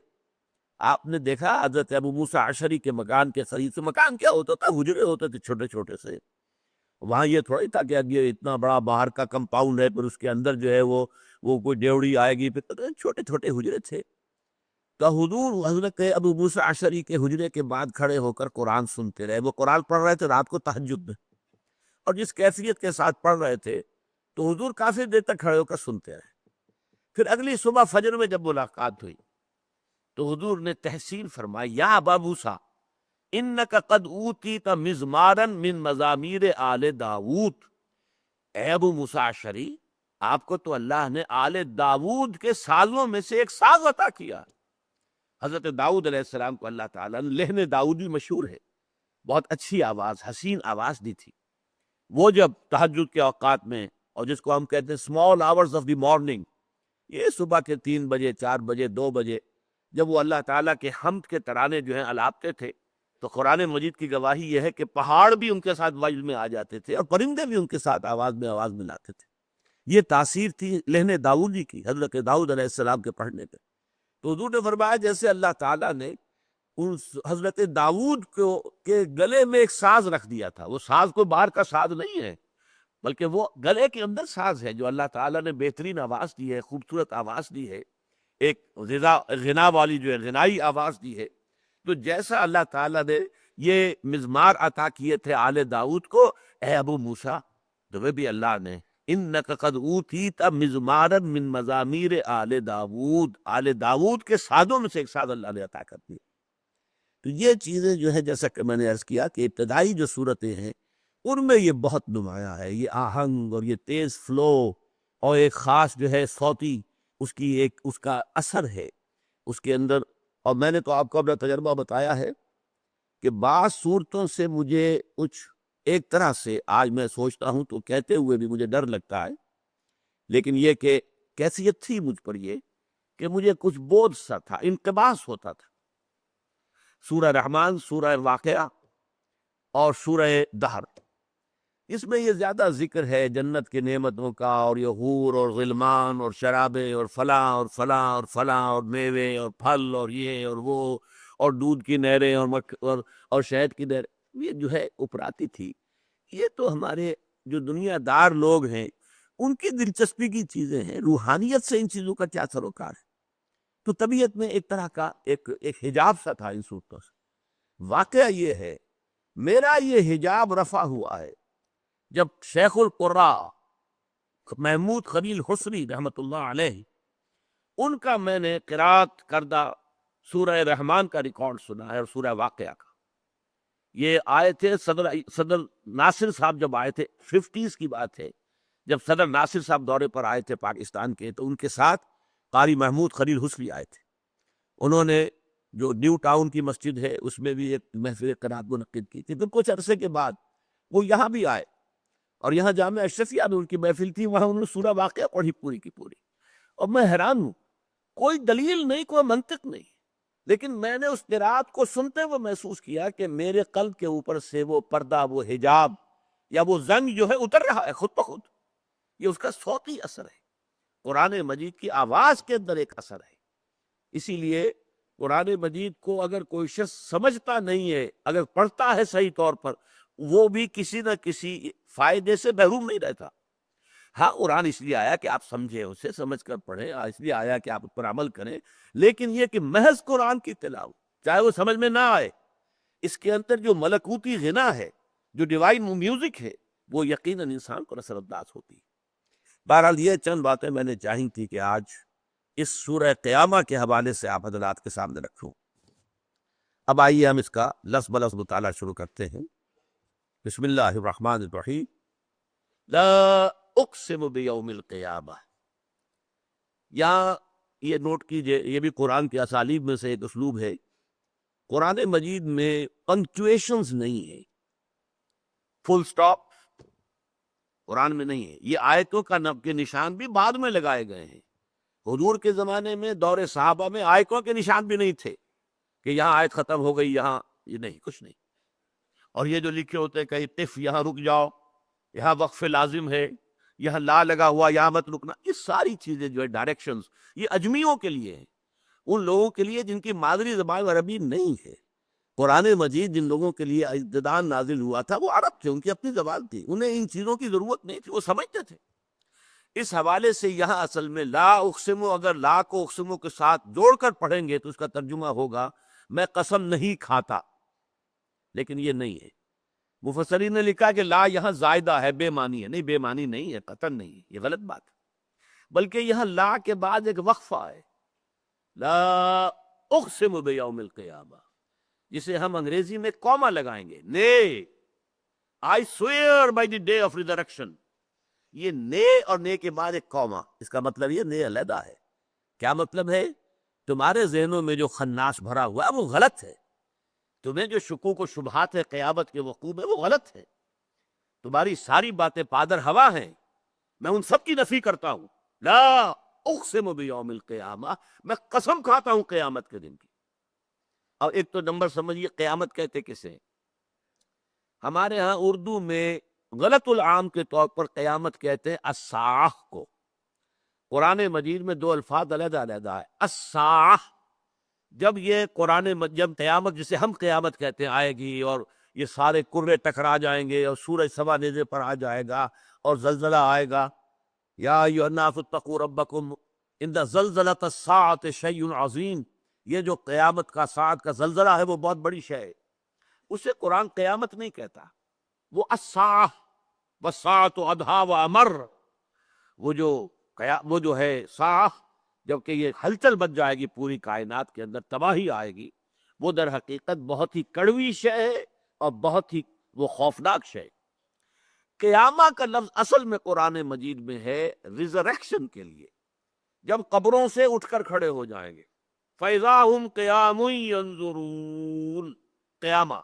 A: آپ نے دیکھا حضرت ابو موسیٰ اشعری کے مکان کے قریب سے، مکان کیا ہوتا تھا، حجرے ہوتے تھے چھوٹے چھوٹے سے، وہاں یہ تھوڑی تھا کہ اب یہ اتنا بڑا باہر کا کمپاؤنڈ ہے پھر اس کے اندر جو ہے وہ کوئی ڈیوڑی آئے گی، پھر چھوٹے چھوٹے حجرے تھے۔ تو حضور حضرت ابو موسیٰ اشعری کے حجرے کے بعد کھڑے ہو کر قرآن سنتے رہے۔ وہ قرآن پڑھ رہے تھے رات کو تہجد میں، اور جس کیفیت کے ساتھ پڑھ رہے تھے تو حضور کافی دیر تک کھڑے ہو کر سنتے رہے۔ پھر اگلی صبح فجر میں جب ملاقات ہوئی تو حضور نے تحسین فرمائی، یا ابا موسیٰ انک قد اوتیت مزمارا من مزامیر آل داود، اے ابو موسیٰ اشعری، آپ کو تو اللہ نے آل داود کے سازوں میں سے ایک ساز عطا کیا۔ حضرت داؤد علیہ السلام کو اللہ تعالیٰ نے لحن داؤدی مشہور ہے، بہت اچھی آواز، حسین آواز دی تھی۔ وہ جب تہجد کے اوقات میں، اور جس کو ہم کہتے ہیں small hours of the morning، یہ صبح کے 3 بجے، 4 بجے، 2 بجے، جب وہ اللہ تعالیٰ کے حمد کے ترانے جو ہیں الاپتے تھے، تو قرآن مجید کی گواہی یہ ہے کہ پہاڑ بھی ان کے ساتھ وجد میں آ جاتے تھے اور پرندے بھی ان کے ساتھ آواز ملاتے تھے۔ یہ تاثیر تھی لہن داؤدی کی، حضرت داؤد علیہ السلام کے پڑھنے پہ۔ تو حضور نے فرمایا جیسے اللہ تعالیٰ نے حضرت داؤد کے گلے میں ایک ساز رکھ دیا تھا، وہ ساز کوئی باہر کا ساز نہیں ہے، بلکہ وہ گلے کے اندر ساز ہے جو اللہ تعالیٰ نے بہترین آواز دی ہے، خوبصورت آواز دی ہے، ایک غنا والی جو ہے غنائی آواز دی ہے۔ تو جیسا اللہ تعالیٰ نے یہ مزمار عطا کیے تھے آل داؤد کو، اے ابو موسیٰ تمہیں بھی اللہ نے انک قد اوتیت مزمارا من مزامیر آل داود، آل داود کے سازوں میں سے ایک ساز اللہ نے عطا کر دیا۔ تو یہ چیزیں جو ہے جیسا کہ میں نے عرض کیا کہ ابتدائی جو صورتیں ہیں ان میں یہ بہت نمایاں ہے، یہ آہنگ اور یہ تیز فلو اور ایک خاص جو ہے صوتی اس کا اثر ہے اس کے اندر۔ اور میں نے تو آپ کو اپنا تجربہ بتایا ہے کہ بعض صورتوں سے مجھے کچھ ایک طرح سے آج میں سوچتا ہوں تو کہتے ہوئے بھی مجھے ڈر لگتا ہے، لیکن یہ کہ کیفیت تھی مجھ پر یہ کہ مجھے کچھ بودھ سا تھا، انقباس ہوتا تھا۔ سورہ رحمان، سورہ واقعہ اور سورہ دہر، اس میں یہ زیادہ ذکر ہے جنت کے نعمتوں کا، اور یہ حور اور غلمان اور شرابے اور فلاں اور فلاں اور فلاں اور میوے اور پھل اور یہ اور وہ اور دودھ کی نہریں اور شہد کی نہریں، یہ جو ہے اپراتی تھی۔ یہ تو ہمارے جو دنیا دار لوگ ہیں ان کی دلچسپی کی چیزیں ہیں، روحانیت سے ان چیزوں کا کیا سروکار ہے؟ تو طبیعت میں ایک طرح کا ایک حجاب سا تھا ان صورتوں سے۔ واقعہ یہ ہے میرا یہ حجاب رفع ہوا ہے جب شیخ القراء محمود خلیل حسری رحمۃ اللہ علیہ ان کا میں نے قرات کردہ سورہ رحمان کا ریکارڈ سنا ہے اور سورہ واقعہ کا۔ یہ آئے تھے صدر ناصر صاحب جب آئے تھے، 50s کی بات ہے، جب صدر ناصر صاحب دورے پر آئے تھے پاکستان کے، تو ان کے ساتھ قاری محمود خلیل حسری آئے تھے۔ انہوں نے جو نیو ٹاؤن کی مسجد ہے اس میں بھی ایک محفل قرات منعقد کی تھی۔ پھر کچھ عرصے کے بعد وہ یہاں بھی آئے اور یہاں جامعہ اشرفیہ میں ان کی محفل تھی، وہاں انہوں نے سورہ واقعہ پڑھی پوری کی پوری، اور میں حیران ہوں، کوئی دلیل نہیں، کوئی منطق نہیں، لیکن میں نے اس قرات کو سنتے ہوئے محسوس کیا کہ میرے قلب کے اوپر سے وہ پردہ، وہ حجاب یا وہ زنگ جو ہے اتر رہا ہے خود بخود۔ یہ اس کا صوتی اثر ہے، قرآن مجید کی آواز کے اندر ایک اثر ہے۔ اسی لیے قرآن مجید کو اگر کوئی شخص سمجھتا نہیں ہے، اگر پڑھتا ہے صحیح طور پر، وہ بھی کسی نہ کسی فائدے سے محروم نہیں رہتا۔ ہاں، قرآن اس لیے آیا کہ آپ سمجھیں، اسے سمجھ کر پڑھیں، اس لیے آیا کہ آپ اس پر عمل کریں، لیکن یہ کہ محض قرآن کی تلاوت چاہے وہ سمجھ میں نہ آئے، اس کے اندر جو ملکوتی غنا ہے، جو ڈیوائن میوزک ہے، وہ یقیناً انسان کو اثر انداز ہوتی ہے۔ بہرحال یہ چند باتیں میں نے چاہی تھی کہ آج اس سورہ قیامہ کے حوالے سے آپ حضرات کے سامنے رکھوں۔ اب آئیے ہم اس کا لفظ بلفظ مطالعہ شروع کرتے ہیں۔ بسم اللہ الرحمن الرحیم۔ لا اقسم بیوم القیامہ، یہاں یہ نوٹ کیجئے، یہ بھی قرآن کے اسالیب میں سے ایک اسلوب ہے۔ قرآن مجید میں پنکچویشنز نہیں ہیں، فل سٹاپ قرآن میں نہیں ہے۔ یہ آیتوں کا کے نشان بھی بعد میں لگائے گئے ہیں۔ حضور کے زمانے میں، دور صحابہ میں آیتوں کے نشان بھی نہیں تھے کہ یہاں آیت ختم ہو گئی، یہاں یہ نہیں، کچھ نہیں۔ اور یہ جو لکھے ہوتے کہیں قف، یہاں رک جاؤ، یہاں وقف لازم ہے، یہاں لا لگا ہوا، یہاں مت رکنا، یہ ساری چیزیں جو ہے ڈائریکشنز، یہ اجمیوں کے لیے ہیں، ان لوگوں کے لیے جن کی مادری زبان عربی نہیں ہے۔ قرآن مجید جن لوگوں کے لیے ابتداً نازل ہوا تھا وہ عرب تھے، ان کی اپنی زبان تھی، انہیں ان چیزوں کی ضرورت نہیں تھی، وہ سمجھتے تھے۔ اس حوالے سے یہاں اصل میں لا اقسمو، اگر لا کو اقسمو کے ساتھ جوڑ کر پڑھیں گے تو اس کا ترجمہ ہوگا میں قسم نہیں کھاتا، لیکن یہ نہیں ہے۔ مفسرین نے لکھا کہ لا یہاں زائدہ ہے، بے معنی ہے، نہیں، بے معنی نہیں ہے، قطعاً نہیں ہے، یہ غلط بات ہے، بلکہ یہاں لا کے بعد ایک وقفہ ہے، لا اقسم بیوم القیامہ، جسے ہم انگریزی میں کوما لگائیں گے، نے I swear by the day of resurrection۔ یہ نے اور نے کے بعد ایک کوما، اس کا مطلب یہ نے علیحدہ ہے۔ کیا مطلب ہے؟ تمہارے ذہنوں میں جو خناس بھرا ہوا ہے وہ غلط ہے، تمہیں جو شکوک و شبہات ہے قیامت کے وقوع میں وہ غلط ہے، تمہاری ساری باتیں پادر ہوا ہیں، میں ان سب کی نفی کرتا ہوں۔ لا اقسم بیوم القیامہ، میں قسم کھاتا ہوں قیامت کے دن کی۔ اور ایک تو نمبر سمجھیے، قیامت کہتے کسے ہیں؟ ہمارے ہاں اردو میں غلط العام کے طور پر قیامت کہتے ہیں الساعہ کو۔ قرآن مجید میں دو الفاظ علیحدہ علیحدہ ہے، الساعہ، جب یہ جب قیامت جسے ہم قیامت کہتے ہیں آئے گی، اور یہ سارے کرے ٹکرا جائیں گے اور سورج سوا نیزے پر آ جائے گا اور زلزلہ آئے گا، یا ایھا الناس اتقوا ربکم ان زلزلۃ الساعۃ شیء عظیم، یہ جو قیامت کا ساعت کا زلزلہ ہے وہ بہت بڑی شے ہے، اسے قرآن قیامت نہیں کہتا، وہ الساعہ والساعۃ ادھیٰ وامر، وہ جو ہے ساعہ، جبکہ یہ ہلچل بچ جائے گی پوری کائنات کے اندر، تباہی آئے گی، وہ در حقیقت بہت ہی کڑوی شے ہے اور بہت ہی وہ خوفناک شے۔ قیامہ کا لفظ اصل میں قرآن مجید میں ہے ریزریکشن کے لیے، جب قبروں سے اٹھ کر کھڑے ہو جائیں گے۔ فَإِذَا هُمْ قِيَامٌ يَنظُرُونَ، قیامہ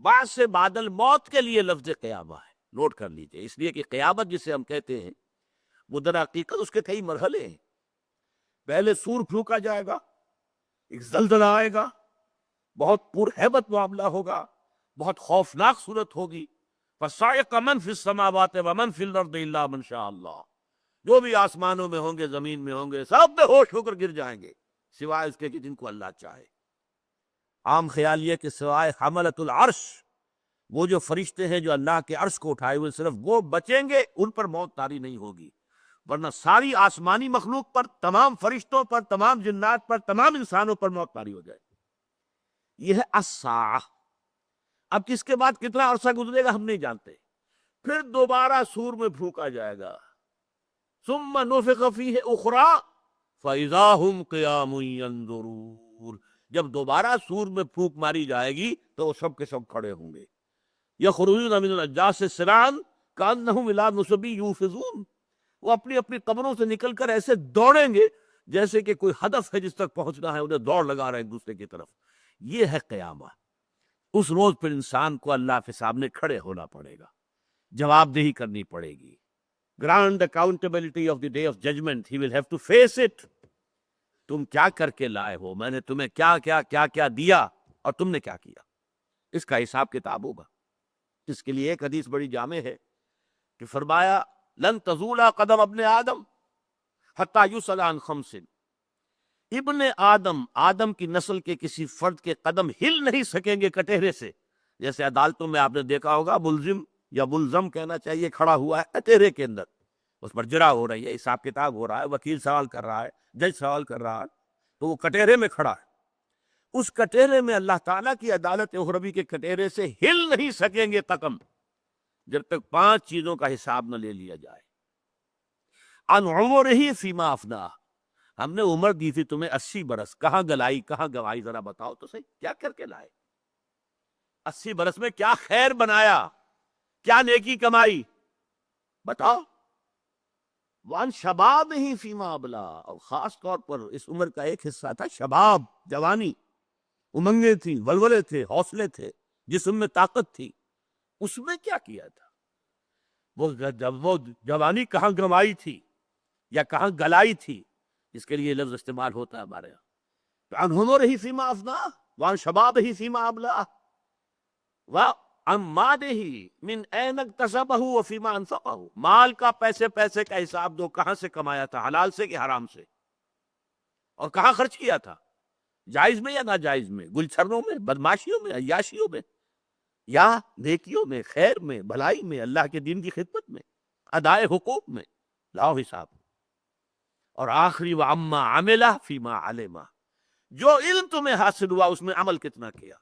A: بعد سے بادل موت کے لیے لفظ قیامہ ہے، نوٹ کر لیجئے، اس لیے کہ قیامت جسے ہم کہتے ہیں وہ در حقیقت اس کے کئی مرحلے ہیں۔ پہلے سور پھونکا جائے گا، ایک زلزلہ آئے گا، بہت پرہیبت معاملہ ہوگا، بہت خوفناک صورت ہوگی۔ فَصَعِقَ مَنْ فِي السَّمَاوَاتِ وَمَنْ فِي الْأَرْضِ إِلَّا مَنْ شَاءَ اللَّهُ، جو بھی آسمانوں میں ہوں گے زمین میں ہوں گے سب بے ہوش ہو کر گر جائیں گے، سوائے اس کے کہ جن کو اللہ چاہے۔ عام خیال یہ کہ سوائے حملۃ العرش، وہ جو فرشتے ہیں جو اللہ کے عرش کو اٹھائے ہوئے، صرف وہ بچیں گے، ان پر موت طاری نہیں ہوگی، ورنہ ساری آسمانی مخلوق پر، تمام فرشتوں پر، تمام جنات پر، تمام انسانوں پر موت طاری ہو جائے گی۔ یہ ہے الساعہ۔ اب کس کے بعد کتنا عرصہ گزرے گا ہم نہیں جانتے، پھر دوبارہ سور میں پھونکا جائے گا، ثم نفخ فیہ اخری فاذا ہم قیام ینظرون، جب دوبارہ سور میں پھونک ماری جائے گی تو وہ سب کے سب کھڑے ہوں گے۔ یخرجون من الاجداث سرعا کانہم الی نصب یوفضون، وہ اپنی اپنی قبروں سے نکل کر ایسے دوڑیں گے جیسے کہ کوئی ہدف ہے جس تک پہنچنا ہے، انہیں دوڑ لگا رہے ہیں ایک دوسرے کی طرف۔ یہ ہے قیامہ۔ اس روز پھر انسان کو اللہ کے سامنے کھڑے ہونا پڑے گا، جواب دہی کرنی پڑے گی۔ Grand accountability of the day of judgement, he will have to face it. تم کیا کر کے لائے ہو، میں نے تمہیں کیا کیا کیا کیا دیا اور تم نے کیا کیا، اس کا حساب کتاب ہوگا۔ اس کے لیے ایک حدیث بڑی جامع ہے کہ فرمایا لن تزول قدم ابن آدم حتی یسأل عن خمس، ابن آدم، آدم کی نسل کے کسی فرد کے قدم ہل نہیں سکیں گے کٹہرے سے۔ جیسے عدالتوں میں آپ نے دیکھا ہوگا ملزم یا ملزم کہنا چاہیے کھڑا ہوا ہے کٹہرے کے اندر، اس پر جرا ہو رہی ہے، حساب کتاب ہو رہا ہے، وکیل سوال کر رہا ہے، جج سوال کر رہا ہے، تو وہ کٹہرے میں کھڑا ہے۔ اس کٹہرے میں اللہ تعالیٰ کی عدالت اخروی کے کٹہرے سے ہل نہیں سکیں گے قدم جب تک 5 چیزوں کا حساب نہ لے لیا جائے۔ عن عمرہ فیما افناہ، ہم نے عمر دی تھی تمہیں 80 برس، کہاں گلائی کہاں گوائی، ذرا بتاؤ تو صحیح، کیا کر کے لائے؟ 80 برس میں کیا خیر بنایا، کیا نیکی کمائی، بتاؤ۔ وان شباب ہی فیما ابلا، اور خاص طور پر اس عمر کا ایک حصہ تھا شباب، جوانی، امنگیں تھیں، ولولے تھے، حوصلے تھے، جسم میں طاقت تھی، اس میں کیا کیا تھا؟ وہ جوانی کہاں گنوائی تھی یا کہاں گلائی تھی، اس کے لیے لفظ استعمال ہوتا ہے ہمارے یہاں۔ عن عمرہ فیما افناہ وان شبابہ فیما ابلا وعن مالہ من این اکتسبہ وفیما انفقہ، مال کا پیسے کا حساب دو، کہاں سے کمایا تھا، حلال سے کہ حرام سے، اور کہاں خرچ کیا تھا، جائز میں یا ناجائز میں، گلچھروں میں، بدماشیوں میں، عیاشیوں میں، یا نیکیوں میں، خیر میں، بھلائی میں، اللہ کے دین کی خدمت میں، ادائے حقوق میں، لاؤ حساب۔ اور آخری وَعَمَّا عَمِلَ فِيمَا عَلِمَ، جو علم تمہیں حاصل ہوا اس میں عمل کتنا کیا۔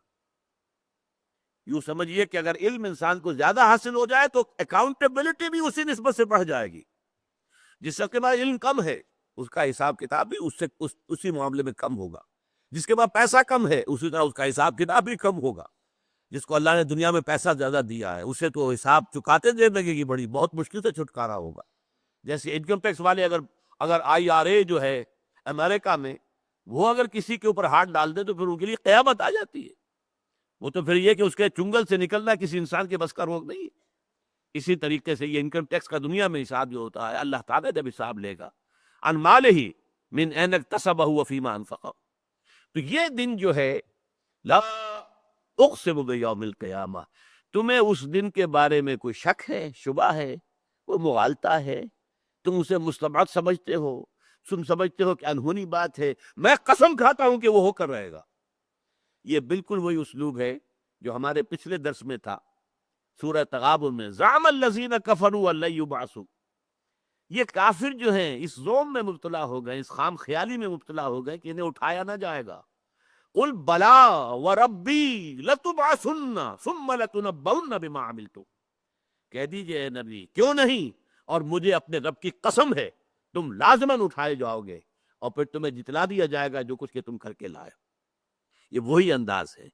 A: یوں سمجھیے کہ اگر علم انسان کو زیادہ حاصل ہو جائے تو اکاؤنٹیبلٹی بھی اسی نسبت سے بڑھ جائے گی۔ جس کے پاس علم کم ہے اس کا حساب کتاب بھی اسی معاملے میں کم ہوگا، جس کے پاس پیسہ کم ہے اسی طرح اس کا حساب کتاب بھی کم ہوگا۔ جس کو اللہ نے دنیا میں پیسہ زیادہ دیا ہے اسے تو حساب چکاتے دیر لگے گی، بڑی بہت مشکل سے چھٹکارا ہوگا۔ جیسے انکم ٹیکس والے اگر IRA جو ہے امریکہ میں، وہ اگر کسی کے اوپر ہاتھ ڈال دے تو پھر ان کے لیے قیامت آ جاتی ہے۔ وہ تو پھر یہ کہ اس کے چنگل سے نکلنا کسی انسان کے بس کا روگ نہیں ہے۔ اسی طریقے سے یہ انکم ٹیکس کا دنیا میں حساب جو ہوتا ہے، اللہ تعالیٰ جب حساب لے گا عن مالہ من این اکتسبہ وفیما انفقہ، تو یہ دن جو ہے لا اقسم بیوم القیامہ، تمہیں اس دن کے بارے میں کوئی شک ہے، شبہ ہے، کوئی مغالطہ ہے، تم اسے مستبعد سمجھتے ہو، تم سمجھتے ہو کہ انہونی بات ہے، میں قسم کھاتا ہوں کہ وہ ہو کر رہے گا۔ یہ بالکل وہی اسلوب ہے جو ہمارے پچھلے درس میں تھا سورہ تغابن میں، زعم الذین کفروا ان لن یبعثوا، یہ کافر جو ہیں اس زوم میں مبتلا ہو گئے، اس خام خیالی میں مبتلا ہو گئے کہ انہیں اٹھایا نہ جائے گا۔ قل بلا وربی لتبعثن ثم لتنبؤن بما عملتم، کہہ دیجئے اے نبی کیوں نہیں، اور مجھے اپنے رب کی قسم ہے تم لازماً اٹھائے جاؤ گے اور پھر تمہیں جتلا دیا جائے گا جو کچھ کہ تم کر کے لائے۔ یہ وہی انداز ہے،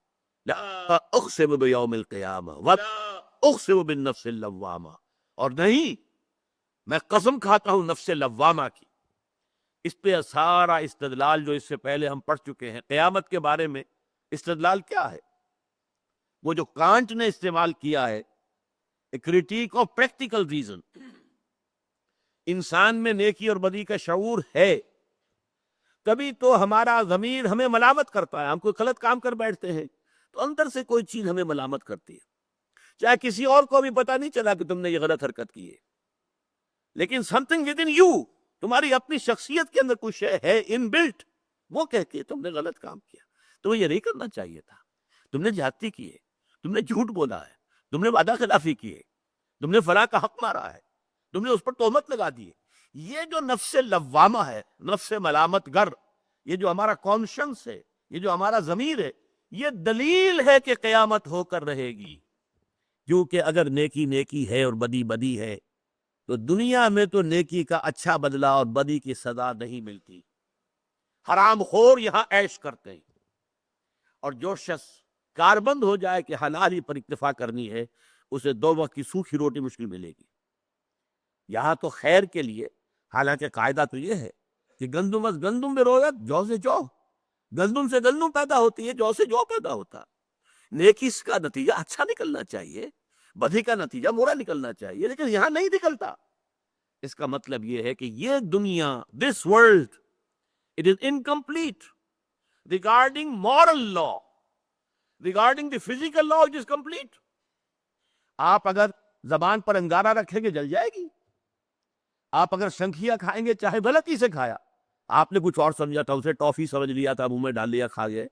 A: لا اقسم بیوم القیامہ ولا اقسم بالنفس اللوامہ، اور نہیں میں قسم کھاتا ہوں نفس لوامہ کی۔ اس پہ سارا استدلال جو اس سے پہلے ہم پڑھ چکے ہیں قیامت کے بارے میں، استدلال کیا ہے؟ وہ جو کانٹ نے استعمال کیا ہے، کریٹیک آف پریکٹیکل ریزن، انسان میں نیکی اور بدی کا شعور ہے، کبھی تو ہمارا ضمیر ہمیں ملامت کرتا ہے، ہم کوئی غلط کام کر بیٹھتے ہیں تو اندر سے کوئی چیز ہمیں ملامت کرتی ہے، چاہے کسی اور کو بھی پتا نہیں چلا کہ تم نے یہ غلط حرکت کی ہے، لیکن some thing with in you, تمہاری اپنی شخصیت کے اندر کچھ ہے ان بلٹ، وہ کہتی ہے تم نے غلط کام کیا، تمہیں یہ نہیں کرنا چاہیے تھا، تم نے زیادتی کی ہے، تم نے جھوٹ بولا ہے، تم نے وعدہ خلافی کی ہے، تم نے فلاں کا حق مارا ہے، تم نے اس پر تہمت لگا دی ہے۔ یہ جو نفس لوامہ ہے، نفس ملامت گر، یہ جو ہمارا کانشنس ہے، یہ جو ہمارا ضمیر ہے، یہ دلیل ہے کہ قیامت ہو کر رہے گی، کیونکہ اگر نیکی نیکی ہے اور بدی بدی ہے تو دنیا میں تو نیکی کا اچھا بدلہ اور بدی کی سزا نہیں ملتی، حرام خور یہاں عیش کرتے ہیں، اور جو شخص کاربند ہو جائے کہ حلال ہی پر اکتفا کرنی ہے، اسے 2 وقت کی سوکھی روٹی مشکل ملے گی۔ یہاں تو خیر کے لیے، حالانکہ قاعدہ تو یہ ہے کہ گندم از گندم میں رویت، جو سے جو، گندم سے گندم پیدا ہوتی ہے، جو سے جو پیدا ہوتا، نیکی کا نتیجہ اچھا نکلنا چاہیے، بدی کا نتیجہ برا نکلنا چاہیے، لیکن یہاں نہیں نکلتا۔ اس کا مطلب یہ ہے کہ یہ دنیا، this world, it is incomplete regarding moral law, regarding the physical law it is complete. آپ اگر زبان پر انگارہ رکھیں گے جل جائے گی، آپ اگر شنکھیا کھائیں گے چاہے غلطی سے کھایا، آپ نے کچھ اور سمجھا تھا، اسے ٹافی سمجھ لیا تھا، منہ میں ڈال لیا، کھا گئے،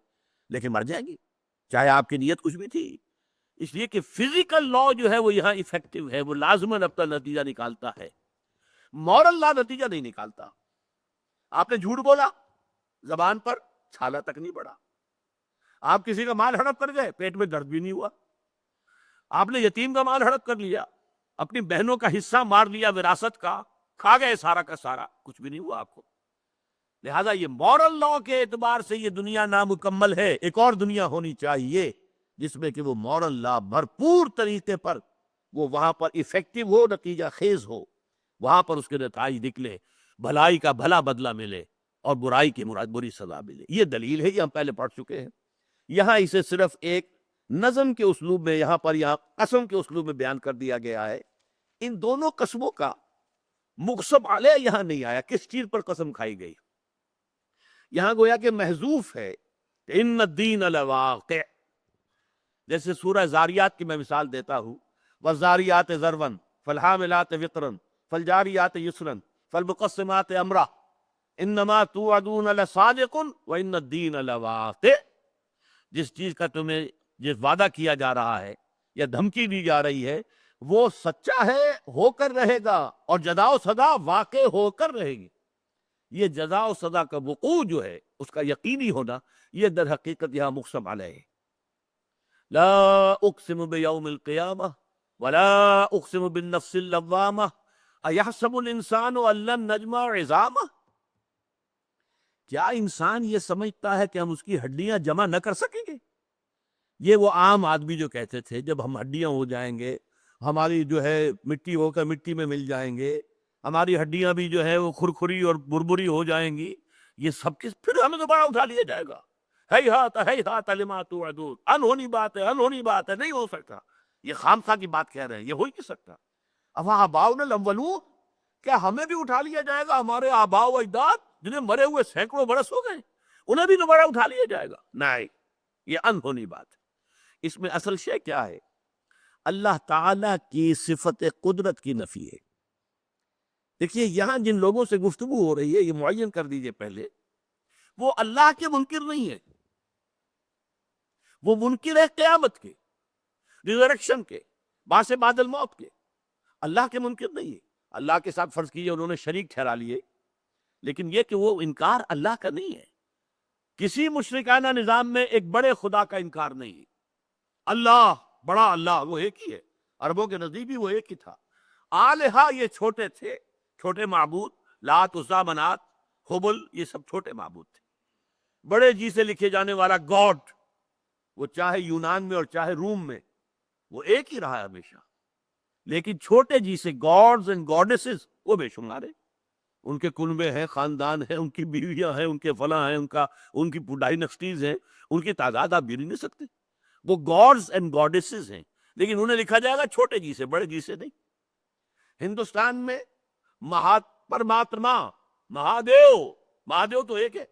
A: لیکن مر جائے گی، چاہے آپ کی نیت کچھ بھی تھی۔ اس لیے کہ فزیکل لا جو ہے وہ یہاں افیکٹو ہے، وہ لازماً اپنا نتیجہ نکالتا ہے، مورل لا نتیجہ نہیں نکالتا۔ آپ نے جھوٹ بولا، زبان پر چھالا تک نہیں پڑا، آپ کسی کا مال ہڑپ کر گئے، پیٹ میں درد بھی نہیں ہوا، آپ نے یتیم کا مال ہڑپ کر لیا، اپنی بہنوں کا حصہ مار لیا وراثت کا، کھا گئے سارا کا سارا، کچھ بھی نہیں ہوا آپ کو۔ لہذا یہ مورل لا کے اعتبار سے یہ دنیا نامکمل ہے، ایک اور دنیا ہونی چاہیے جس میں کہ وہ مورل لا بھرپور طریقے پر وہ وہاں پر افیکٹو ہو، نتیجہ خیز ہو، وہاں پر اس کے نتائج نکلے، بھلائی کا بھلا بدلہ ملے اور برائی کی بری سزا ملے۔ یہ دلیل ہے، یہ ہم پہلے پڑھ چکے ہیں۔ یہاں اسے صرف ایک نظم کے اسلوب میں، یہاں قسم کے اسلوب میں بیان کر دیا گیا ہے۔ ان دونوں قسموں کا مقسم علیہ یہاں نہیں آیا، کس چیز پر قسم کھائی گئی؟ یہاں گویا کہ محذوف ہے، ان الدین لواقع، جیسے سورہ زاریات کی میں مثال دیتا ہوں، والذاریات ذروا فالحاملات وقرا فالجاریات یسرا فالمقسمات امرا انما توعدون لصادق وان الدین لواقع۔ جس چیز کا تمہیں جس وعدہ کیا جا رہا ہے یا دھمکی دی جا رہی ہے وہ سچا ہے، ہو کر رہے گا، اور جزا و سزا واقع ہو کر رہے گی۔ یہ جزا و سزا کا وقوع جو ہے، اس کا یقینی ہونا، یہ در حقیقت یہاں مقسم علیہ ہے۔ لا اقسم بیوم القیامہ ولا اقسم بالنفس اللوامہ ایحسب الانسان ان لن نجمع عظامہ۔ کیا انسان یہ سمجھتا ہے کہ ہم اس کی ہڈیاں جمع نہ کر سکیں گے؟ یہ وہ عام آدمی جو کہتے تھے جب ہم ہڈیاں ہو جائیں گے، ہماری جو ہے مٹی ہو کر مٹی میں مل جائیں گے، ہماری ہڈیاں بھی جو ہے وہ کھرکھری اور بربری ہو جائیں گی، یہ سب کس پھر ہمیں دوبارہ اٹھا لیا جائے گا۔ ہیہات لما توعدون، انہونی بات ہے، انہونی بات ہے، نہیں ہو سکتا۔ یہ خامخواہ کی بات کہہ رہے ہیں، یہ ہو ہی نہیں سکتا۔ افآباؤنا الاولون، کیا ہمیں بھی اٹھا لیا جائے گا؟ ہمارے آباء و اجداد جنہیں مرے ہوئے سینکڑوں برس ہو گئے، انہیں بھی دوبارہ اٹھا لیا جائے گا؟ نہیں، یہ انہونی بات ہے۔ اس میں اصل شے کیا ہے؟ اللہ تعالیٰ کی صفت قدرت کی نفی ہے۔ دیکھیے یہاں جن لوگوں سے گفتگو ہو رہی ہے، یہ معین کر دیجئے پہلے، وہ اللہ کے منکر نہیں ہے، وہ منکر ہے قیامت کے، ریزریکشن کے، بعث بعد الموت کے، اللہ کے منکر نہیں ہے۔ اللہ کے ساتھ فرض کیجئے انہوں نے شریک ٹھہرا لیے، لیکن یہ کہ وہ انکار اللہ کا نہیں ہے۔ کسی مشرکانہ نظام میں ایک بڑے خدا کا انکار نہیں ہے۔ اللہ، بڑا اللہ، وہ ایک ہی ہے، عربوں کے نزدیک بھی وہ ایک ہی تھا۔ آلہہ یہ چھوٹے تھے، چھوٹے معبود، لات، عزیٰ، منات، حبل، یہ سب چھوٹے معبود تھے۔ بڑے جی سے لکھے جانے والا گاڈ، وہ چاہے یونان میں اور چاہے روم میں، وہ ایک ہی رہا ہے ہمیشہ، لیکن چھوٹے جی سے گاڈز اینڈ گاڈیسز وہ بے شمار ہیں، ان کے کنبے ہیں، خاندان ہیں، ان کی بیویاں ہیں، ان کے فلاں ہیں، ان کی ڈائنسٹیز ہیں، ان کی تعداد آپ گن نہیں سکتے، وہ گاڈز اینڈ گاڈیسز ہیں، لیکن انہیں لکھا جائے گا چھوٹے جی سے، بڑے جی سے نہیں۔ ہندوستان میں پرماتما، مہادیو تو ایک ہے،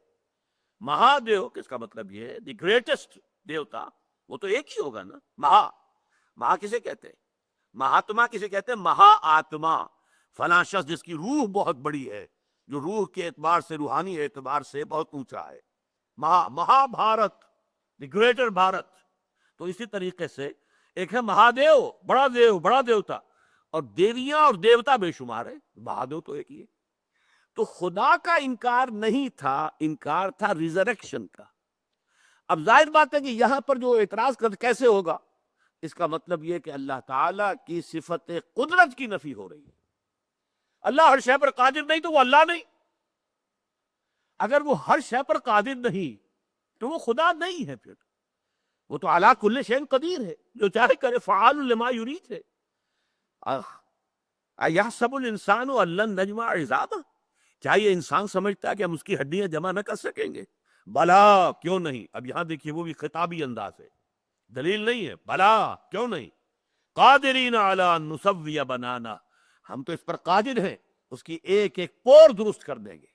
A: مہادیو کس کا مطلب یہ ہے دی گریٹسٹ دیوتا، وہ تو ایک ہی ہوگا نا۔ مہا کسے کہتے ہیں؟ مہاتما کسے کہتے ہیں؟ مہا آتما، فلاں شخص جس کی روح بہت بڑی ہے، جو روح کے اعتبار سے، روحانی اعتبار سے بہت اونچا ہے، مہا بھارت، دی گریٹر بھارت۔ تو اسی طریقے سے ایک ہے مہادیو، بڑا بڑا دیوتا، اور دیویاں اور دیوتا بے شمار ہے، مہادیو تو ایک ہی ہے۔ تو خدا کا انکار نہیں تھا، انکار تھا ریزریکشن کا۔ اب ظاہر بات ہے کہ یہاں پر جو اعتراض کیسے ہوگا، اس کا مطلب یہ کہ اللہ تعالیٰ کی صفت قدرت کی نفی ہو رہی ہے۔ اللہ ہر شے پر قادر نہیں تو وہ اللہ نہیں، اگر وہ ہر شے پر قادر نہیں تو وہ خدا نہیں ہے، پھر وہ تو علی کل شیء قدیر ہے، جو چاہے کرے، فعال لما یرید ہے۔ ایحسب الانسان ان لن نجمع عظامہ، کیا یہ انسان سمجھتا ہے کہ ہم اس کی ہڈیاں جمع نہ کر سکیں گے؟ بلا، کیوں نہیں؟ اب یہاں دیکھیے وہ بھی خطابی انداز ہے، دلیل نہیں ہے، بلا کیوں نہیں، قادرین علی ان نسوی بنانا، ہم تو اس پر قادر ہیں، اس کی ایک ایک پور درست کر دیں گے۔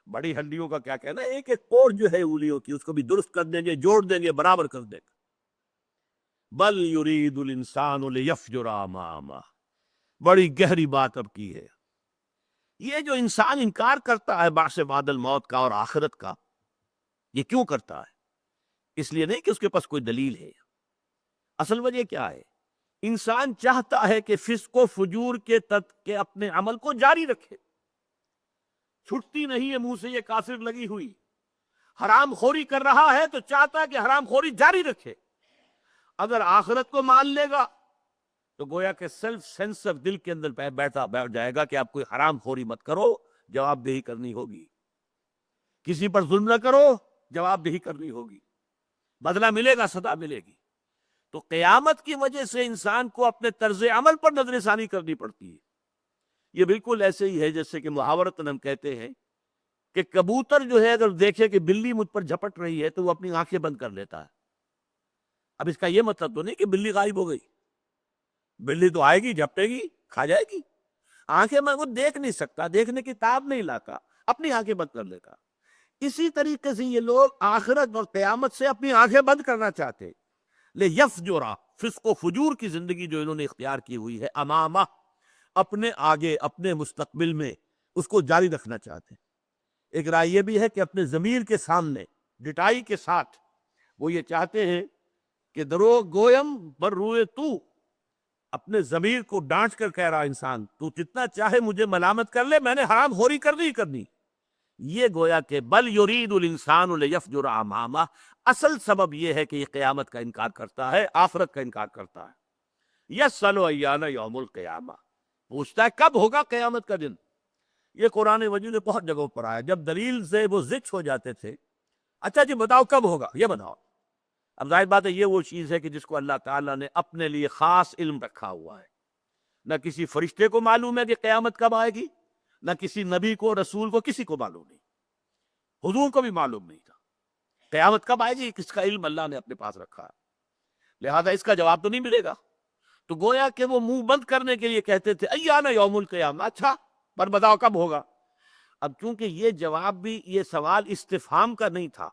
A: بڑی ہڈیوں کا کیا کہنا، ایک ایک پور جو ہے انگلیوں کی، اس کو بھی درست کر دیں گے، جوڑ دیں گے، برابر کر دیں گے۔ بل یرید الانسان لیفجر امامہ، بڑی گہری بات اب کی ہے۔ یہ جو انسان انکار کرتا ہے بعث بعد الموت کا اور آخرت کا، یہ کیوں کرتا ہے؟ اس لیے نہیں کہ اس کے پاس کوئی دلیل ہے، اصل وجہ کیا ہے؟ انسان چاہتا ہے کہ فسق و فجور کے اپنے عمل کو جاری رکھے، چھٹتی نہیں ہے منہ سے یہ کافر لگی ہوئی، حرام خوری کر رہا ہے تو چاہتا ہے کہ حرام خوری جاری رکھے۔ اگر آخرت کو مان لے گا تو گویا کہ سیلف سینسر دل کے اندر بیٹھ جائے گا کہ آپ کوئی حرام خوری مت کرو، جواب دہی کرنی ہوگی، کسی پر ظلم نہ کرو، جواب دہی کرنی ہوگی، بدلہ ملے گا، سزا ملے گی۔ تو قیامت کی وجہ سے انسان کو اپنے طرز عمل پر نظر ثانی کرنی پڑتی ہے۔ یہ بالکل ایسے ہی ہے جیسے کہ محاورتاً ہم کہتے ہیں کہ کبوتر جو ہے اگر دیکھے کہ بلی مجھ پر جھپٹ رہی ہے تو وہ اپنی آنکھیں بند کر لیتا ہے۔ اب اس کا یہ مطلب تو نہیں کہ بلی غائب ہو گئی، بلی تو آئے گی، جھپٹے گی، کھا جائے گی، آنکھیں میں وہ دیکھ نہیں سکتا، دیکھنے کی تاب نہیں لاتا، اپنی آنکھیں بند کر لیتا۔ اسی طریقے سے یہ لوگ آخرت اور قیامت سے اپنی آنکھیں بند کرنا چاہتے، لے یفجرا، فسق و فجور کی زندگی جو انہوں نے اختیار کی ہوئی ہے، امامہ، اپنے آگے، اپنے مستقبل میں اس کو جاری رکھنا چاہتے ہیں۔ ایک رائے یہ بھی ہے کہ اپنے ضمیر کے سامنے ڈٹائی کے ساتھ وہ یہ چاہتے ہیں کہ درو گویم بر روئے تو، اپنے ضمیر کو ڈانٹ کر کہہ رہا انسان، تو جتنا چاہے مجھے ملامت کر لے، میں نے حرام خوری کرنی ہی کرنی۔ یہ گویا کہ بل یرید الانسان لیفجر امامہ، اصل سبب یہ ہے کہ یہ قیامت کا انکار کرتا ہے، آخرت کا انکار کرتا ہے۔ یسأل ایان یوم القیامہ، پوچھتا ہے کب ہوگا قیامت کا دن۔ یہ قرآن مجید میں بہت جگہوں پر آیا، جب دلیل سے وہ زچ ہو جاتے تھے، اچھا جی بتاؤ کب ہوگا، یہ بتاؤ۔ اب ظاہر بات ہے یہ وہ چیز ہے کہ جس کو اللہ تعالیٰ نے اپنے لیے خاص علم رکھا ہوا ہے، نہ کسی فرشتے کو معلوم ہے کہ قیامت کب آئے گی، نہ کسی نبی کو، رسول کو، کسی کو معلوم نہیں، حضور کو بھی معلوم نہیں تھا قیامت کب آئے گی، کس کا علم اللہ نے اپنے پاس رکھا ہے، لہذا اس کا جواب تو نہیں ملے گا۔ تو گویا کہ وہ منہ بند کرنے کے لیے کہتے تھے ایانا یوم القیامہ، اچھا پر بتاؤ کب ہوگا۔ اب چونکہ یہ جواب بھی، یہ سوال استفہام کا نہیں تھا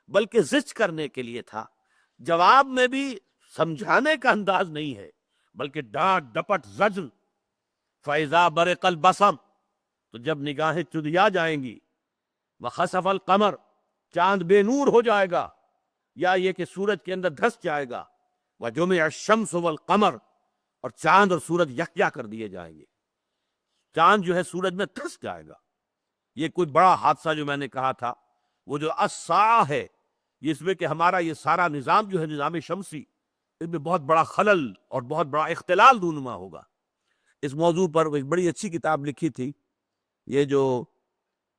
A: بلکہ زچ کرنے کے لیے تھا، جواب میں بھی سمجھانے کا انداز نہیں ہے بلکہ ڈانٹ ڈپٹ زجر۔ فَإِذَا بَرِقَ الْبَصَرُ، تو جب نگاہیں چدیا جائیں گی، وَخَسَفَ الْقَمَرُ، چاند بے نور ہو جائے گا، یا یہ کہ سورج کے اندر دھس جائے گا، وَجُمِعَ الشَّمْسُ وَالْقَمَرُ، اور چاند اور سورج یکجا کر دیے جائیں گے، چاند جو ہے سورج میں دھس جائے گا۔ یہ کوئی بڑا حادثہ جو میں نے کہا تھا، وہ جو الساعہ ہے، اس میں کہ ہمارا یہ سارا نظام جو ہے، نظام شمسی، اس میں بہت بڑا خلل اور بہت بڑا اختلال رونما ہوگا۔ اس موضوع پر ایک بڑی اچھی کتاب لکھی تھی، یہ جو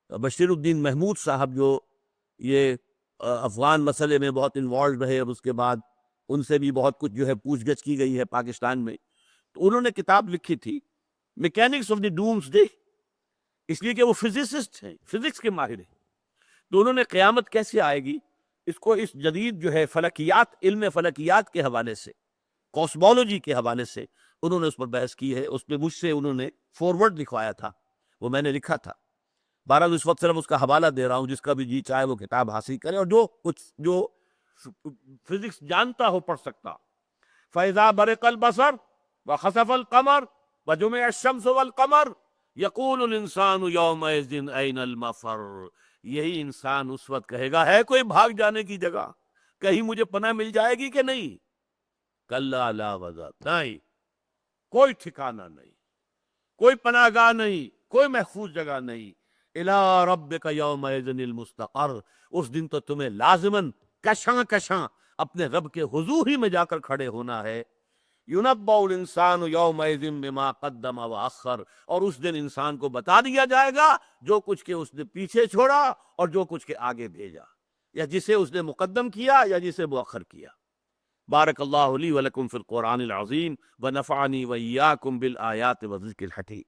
A: بشیر الدین محمود صاحب جو یہ افغان مسئلے میں بہت انوالو رہے، اب اس کے بعد ان سے بھی بہت کچھ جو ہے پوچھ گچھ کی گئی ہے پاکستان میں. تو انہوں نے کتاب لکھی تھی mechanics of the doomsday, اس لیے کہ وہ فزسسٹ ہیں، فزکس کے ماہر ہیں. تو انہوں نے قیامت کیسے آئے گی اس کو اس جدید جو ہے فلکیات، علم فلکیات کے حوالے سے، کاسمولوجی کے حوالے سے انہوں نے اس پر بحث کی ہے. اس پہ مجھ سے انہوں نے فارورڈ لکھوایا تھا، وہ میں نے لکھا تھا. بہرحال اس وقت صرف اس کا حوالہ دے رہا ہوں، جس کا بھی جی چاہے وہ کتاب حاصل کرے، اور جو کچھ جو فزکس جانتا ہو پڑھ سکتا. فَإِذَا بَرِقَ الْبَصَرُ وَخَسَفَ الْقَمَرُ وَجُمِعَ الشَّمْسُ وَالْقَمَرُ يَقُولُ الْإِنسَانُ يَوْمَئِذٍ أَيْنَ الْمَفَرُّ. یہی انسان اس وقت کہے گا ہے کوئی بھاگ جانے کی جگہ، کہیں مجھے پناہ مل جائے گی کہ نہیں. کَلَّا لَا وَزَرَ، نہیں، کوئی ٹھکانہ نہیں، کوئی پناہ گاہ نہیں، کوئی محفوظ جگہ نہیں. اِلَىٰ رَبِّكَ يَوْمَئِذٍ الْمُسْتَقَرُّ، اس دن تو تمہیں لازماً کشاں کشاں اپنے رب کے حضور ہی میں جا کر کھڑے ہونا ہے. يُنَبَّأُ الْإِنسَانُ يَوْمَئِذٍ بِمَا قَدَّمَ وَأَخَّرَ، اور اس دن انسان کو بتا دیا جائے گا جو کچھ کہ اس نے پیچھے چھوڑا اور جو کچھ کہ آگے بھیجا، یا جسے اس نے مقدم کیا یا جسے مؤخر کیا. بارک اللہ لی ولکم فی القرآن العظیم ونفعنی وإیاکم بالآیات والذکر الحکیم.